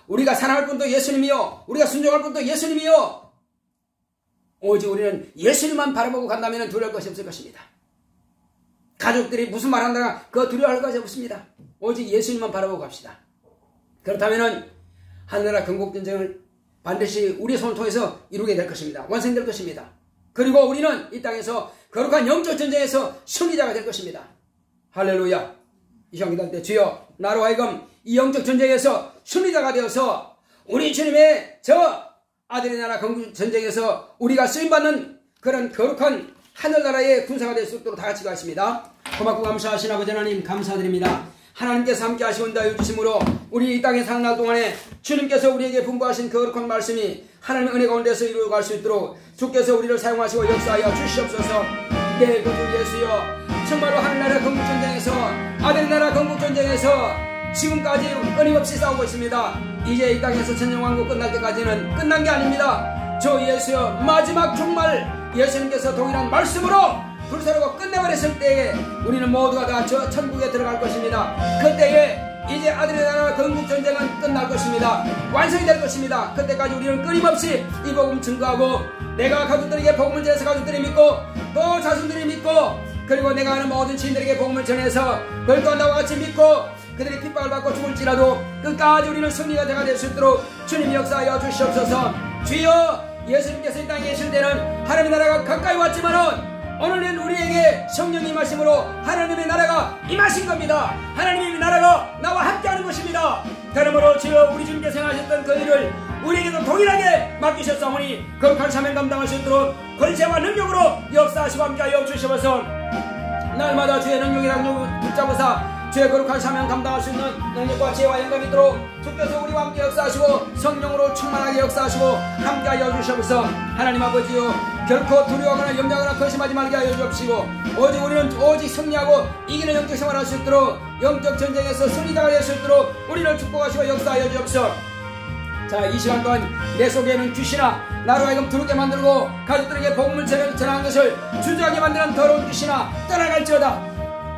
우리가 사랑할 분도 예수님이요. 우리가 순종할 분도 예수님이요. 오직 우리는 예수님만 바라보고 간다면 두려워할 것이 없을 것입니다. 가족들이 무슨 말 한다가 그거 두려워할 것이 없습니다. 오직 예수님만 바라보고 갑시다. 그렇다면 하늘나라 건국전쟁을 반드시 우리의 손을 통해서 이루게 될 것입니다. 완성될 것입니다. 그리고 우리는 이 땅에서 거룩한 영적 전쟁에서 승리자가 될 것입니다. 할렐루야. 이 시간 기도할 때 주여 나로 하여금 이 영적 전쟁에서 승리자가 되어서 우리 주님의 저 아들의 나라 건국전쟁에서 우리가 쓰임받는 그런 거룩한 하늘나라의 군사가 될 수 있도록 다 같이 가십니다. 고맙고 감사하신 아버지 하나님 감사드립니다. 하나님께서 함께 하시고 인도하여 주심으로 우리 이 땅에 사는 날 동안에 주님께서 우리에게 분부하신 거룩한 말씀이 하나님의 은혜 가운데서 이루어갈 수 있도록 주께서 우리를 사용하시고 역사하여 주시옵소서. 네, 구주 예수여, 정말로 하늘나라 건국전쟁에서 아들 나라 건국전쟁에서 지금까지 끊임없이 싸우고 있습니다. 이제 이 땅에서 천년왕국 끝날 때까지는 끝난 게 아닙니다. 저 예수여, 마지막 정말 예수님께서 동일한 말씀으로 불사르고 끝내버렸을 때에 우리는 모두가 다 저 천국에 들어갈 것입니다. 그때에 이제 아들의 나라 건국전쟁은 끝날 것입니다. 완성이 될 것입니다. 그때까지 우리는 끊임없이 이 복음 증거하고 내가 가족들에게 복음을 전해서 가족들이 믿고 또 자손들이 믿고 그리고 내가 아는 모든 지인들에게 복음을 전해서 그걸 또 나와 같이 믿고 그들이 핍박을 받고 죽을지라도 끝까지 우리는 승리가 될 수 있도록 주님이 역사하여 주시옵소서. 주여, 예수님께서 이 땅에 계실 때는 하나님의 나라가 가까이 왔지만은 오늘은 우리에게 성령이 임하심으로 하나님의 나라가 임하신 겁니다. 하나님의 나라가 나와 함께하는 것입니다. 그러므로 주여 우리 주님께서 행하셨던 그 일을 우리에게도 동일하게 맡기셨사오니 거룩한 사명 감당할 수 있도록 권세와 능력으로 역사하시고 함께하여 주시옵소서. 날마다 주의 능력이랑 능력을 붙잡으사 주의 거룩한 사명 감당할 수 있는 능력과 지혜와 영광이 있도록 주께서 우리와 함께 역사하시고 성령으로 충만하게 역사하시고 함께하여 주시옵소서. 하나님 아버지요, 결코 두려워하거나 염려하거나 거심하지 말게 하여 주옵시고 오직 우리는 오직 승리하고 이기는 영적 생활을 할 수 있도록 영적 전쟁에서 승리자가 될 수 있도록 우리를 축복하시고 역사하여 주옵소서. 자, 이 시간 동안 내 속에는 귀신아 나로 하여금 두렵게 만들고 가족들에게 복음을 전하는 것을 주저하게 만드는 더러운 귀신아 떠나갈지어다.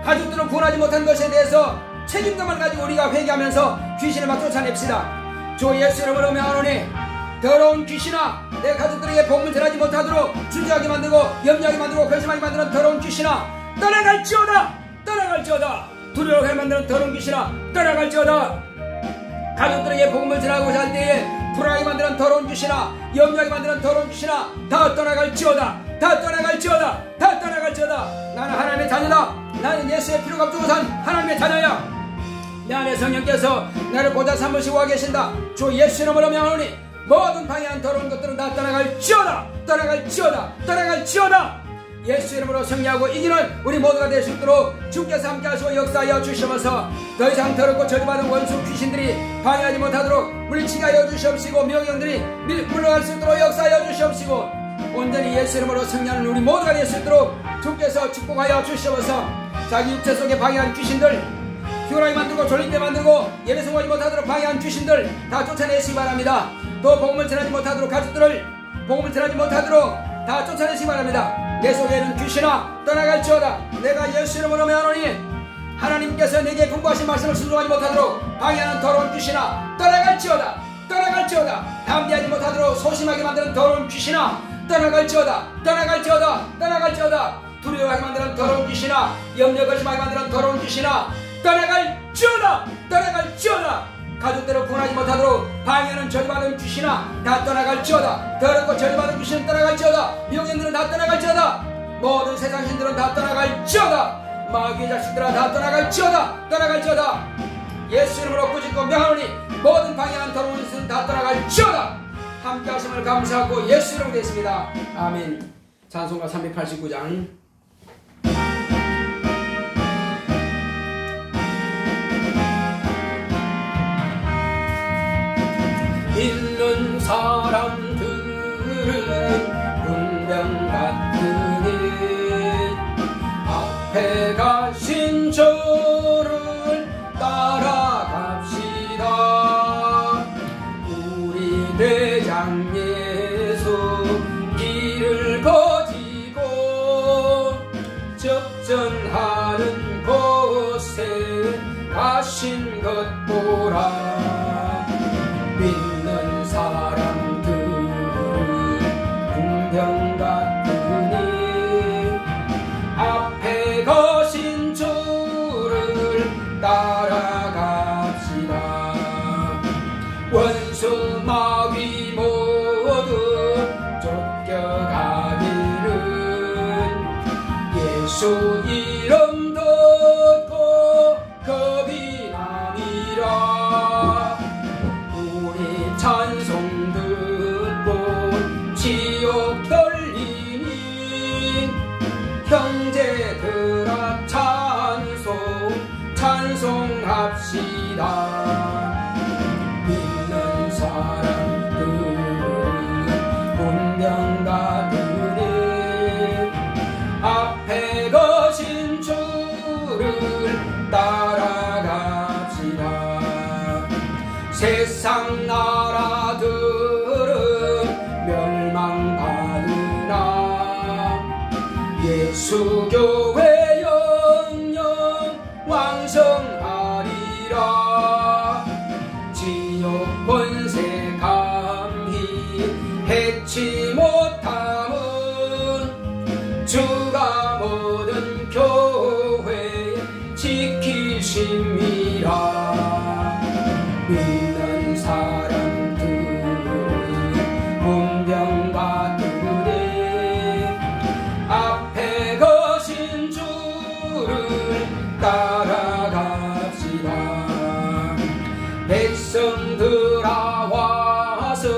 가족들은 구원하지 못한 것에 대해서 책임감을 가지고 우리가 회개하면서 귀신을 막 쫓아냅시다. 주 예수 이름으로 명하노니 더러운 귀신아, 내 가족들에게 복음을 전하지 못하도록 주저하게 만들고 염려하게 만들고 결심하게 만드는 더러운 귀신아 떠나갈지어다. 떠나갈지어다. 두려워하게 만드는 더러운 귀신아 떠나갈지어다. 가족들에게 복음을 전하고자 할 때에 불안하게 만드는 더러운 귀신아, 염려하게 만드는 더러운 귀신아 다 떠나갈지어다. 다 떠나갈지어다. 다 떠나갈지어다. 나는 하나님의 자녀다. 나는 예수의 피로 값주고 산 하나님의 자녀야. 내 안에 성령께서 나를 보좌 삼으시고 와 계신다. 주 예수 이름으로 명하노니 모든 방해한 더러운 것들은 다 떠나갈지어다. 떠나갈지어다. 떠나갈지어다. 예수 이름으로 승리하고 이기는 우리 모두가 될 수 있도록 주께서 함께 하시고 역사하여 주시옵소서. 더 이상 더럽고 저주받은 원수 귀신들이 방해하지 못하도록 물리치게 하여 주시옵시고 명령들이 물러갈 수 있도록 역사하여 주시옵시고 온전히 예수 이름으로 승리하는 우리 모두가 될 수 있도록 주께서 축복하여 주시옵소서. 자기 육체 속에 방해한 귀신들, 피곤하게 만들고 졸리게 만들고 예배 성공하지 못하도록 방해한 귀신들 다 쫓아내시기 바랍니다. 또 복음을 전하지 못하도록 가족들을 복음을 전하지 못하도록 다 쫓아내시기 바랍니다. 내 속에 있는 귀신아 떠나갈지어다. 내가 예수 이름으로 명하노니 하나님께서 내게 공부하신 말씀을 순종하지 못하도록 방해하는 더러운 귀신아 떠나갈지어다. 떠나갈지어다. 담대하지 못하도록 소심하게 만드는 더러운 귀신아 떠나갈지어다. 떠나갈지어다. 떠나갈지어다. 두려워하게 만드는 더러운 귀신아, 염려 걸심하게 만드는 더러운 귀신아 떠나갈지어다. 떠나갈지어다. 가족대로 구원하지 못하도록 방해하는 저주받은 귀신아 다 떠나갈지어다. 더럽고 저주받은 귀신은 떠나갈지어다. 미혹인들은 다 떠나갈지어다. 모든 세상 신들은 다 떠나갈지어다. 마귀의 자식들아 다 떠나갈지어다. 떠나갈지어다. 예수 이름으로 꾸짖고 명하노니 모든 방해하는 더러운 것은 다 떠나갈지어다. 함께 하심을 감사하고 예수 이름으로 되겠습니다. 아멘. 찬송가 389장. 있는 사람들은 운명 같으니 앞에 가신 저를 따라갑시다. 우리 대장 예수 길을 거지고 접전하는 곳에 가신 것 보라. 믿는 사람들은 운명 같으니 앞에 거신 주를 따라갑시다. 원수 마귀 모두 쫓겨가기는 예수 이름 듣고 겁이 나니라. 찬송 듣고 지옥 떨리니 형제들아 찬송합시다. 믿는 사람들은 운명 같으니 앞에 거신 주를 따라갑시다. 세상 나라들은 멸망하느나 예수 교회 영영 왕성하리라. 지옥 권세 감히 해치 못함은 주가 모든 교회 지키심이라. 믿는 사람들은 운명 같으니 앞에 거신 주를 따라갑시다. 백성들아 와서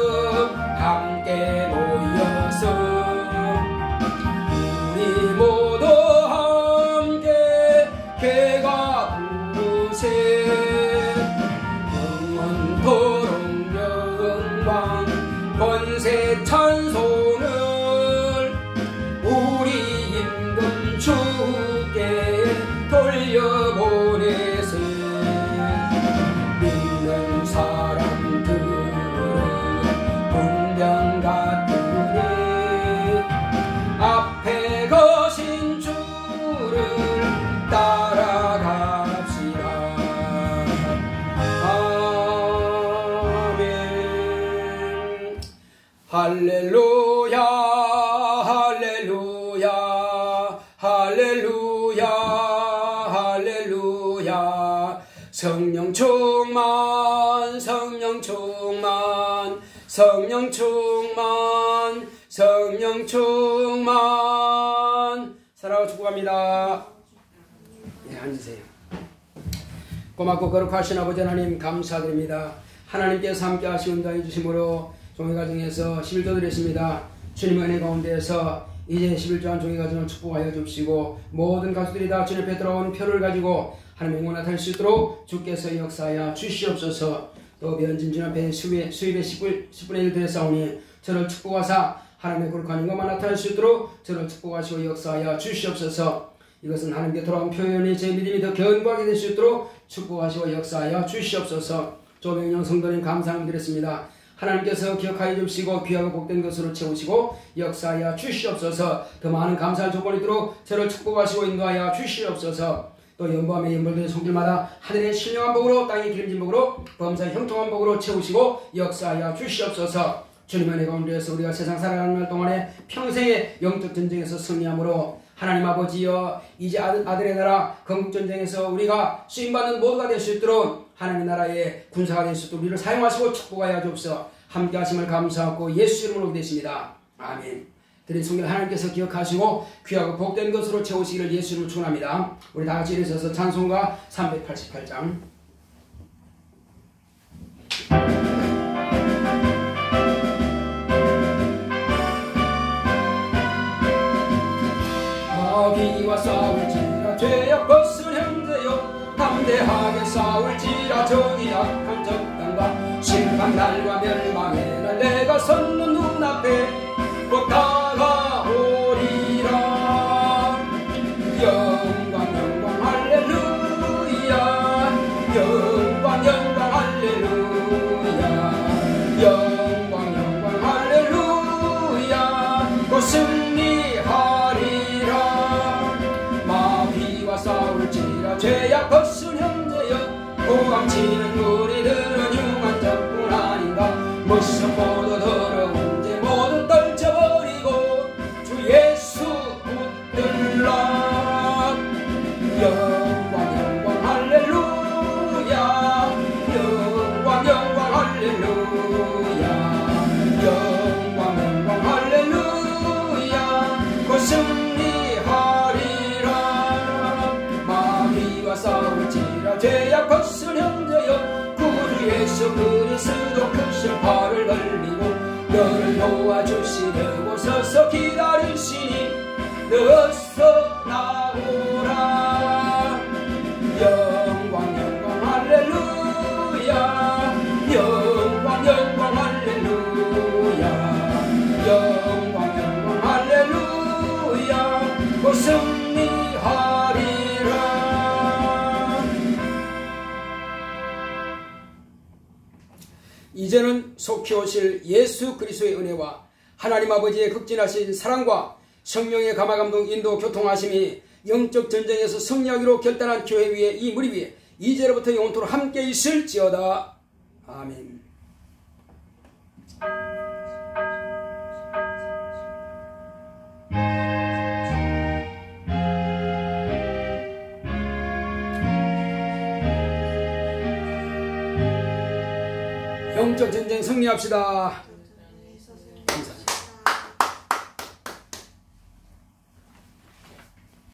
함께 모여서 우리 모두 함께 개가 부르세. 권세 찬송을 우리 임금 주께 돌려보내세. 믿는 사람들은 운명 같으니 앞에 거신 주를 따라갑시다. 할렐루야 할렐루야 할렐루야 할렐루야. 성령 충만 성령 충만 성령 충만 성령 충만. 사랑하고 축복합니다. 네, 앉으세요. 고맙고 거룩하신 아버지 하나님 감사드립니다. 하나님께서 함께 하시고 인도해 주심으로 종회가정에서 11조 드렸습니다. 주님 은혜 가운데에서 이제 11조한 종회가정을 축복하여 주시고 모든 가수들이 다 주님 앞에 들어온 표를 가지고 하나님의 영광 나타낼 수 있도록 주께서 역사하여 주시옵소서. 또 변진진 앞에 수입의 10분의 1 드렸사오니 저를 축복하사 하나님의 거룩한 영광만 나타낼 수 있도록 저를 축복하시고 역사하여 주시옵소서. 이것은 하나님께 돌아온 표현이 제 믿음이 더 견고하게 될 수 있도록 축복하시고 역사하여 주시옵소서. 조명영 성도님 감사함 드렸습니다. 하나님께서 기억하여 주시고 귀하고 복된 것으로 채우시고 역사하여 주시옵소서. 더 많은 감사할 조건이 있도록 저를 축복하시고 인도하여 주시옵소서. 또 연보함의 연벌들의 손길마다 하늘의 신령한 복으로 땅의 기름진 복으로 범사의 형통한 복으로 채우시고 역사하여 주시옵소서. 주님의 은혜 가운데에서 우리가 세상 살아가는 날 동안에 평생의 영적 전쟁에서 승리함으로 하나님 아버지여 이제 아들의 나라 건국전쟁에서 우리가 쓰임받는 모두가 될 수 있도록 하나님의 나라의 군사가 될 수 있도록 우리를 사용하시고 축복하여 주옵소서. 함께 하심을 감사하고 예수 이름으로 기도했습니다. 아멘. 드린 성경 하나님께서 기억하시고 귀하고 복된 것으로 채우시기를 예수 이름으로 축원합니다. 우리 다 같이 일어서서 찬송가 388장 마귀와 싸울지라 죄악 벗은 형제여 담대하게 싸울지라 정의 약한 적당과 심판날과 멸망의 날 내가 섰는 눈앞에 곧 다가오리라. 영광 영광 할렐루야 영광 영광 할렐루야 영광 영광 할렐루야 곧 싸울지라 죄악 벗은 형제여 고감치는 우리들은 흉한 적뿐 아닌가. 무섭고도 더러운 죄 모두 떨쳐버리고 주 예수 붙들라. 영광 영광 할렐루야 영광 영광 할렐루야 영광 영광 할렐루야 곧 싸울지라 죄악 벗은 형제여 구주 예수 그리스도 크신 팔을 벌리고 너를 도와주시려고 서서 기다리시니 어서 나오라. 영광 영광 할렐루야 영광 영광 할렐루야 영광 영광 할렐루야 곧 승리하리라. 이제는 속히 오실 예수 그리스도의 은혜와 하나님 아버지의 극진하신 사랑과 성령의 감화감동 인도 교통하심이 영적 전쟁에서 승리하기로 결단한 교회 위에 이 무리 위에 이제로부터 영원토록 함께 있을지어다. 아멘. 영적 전쟁 승리합시다.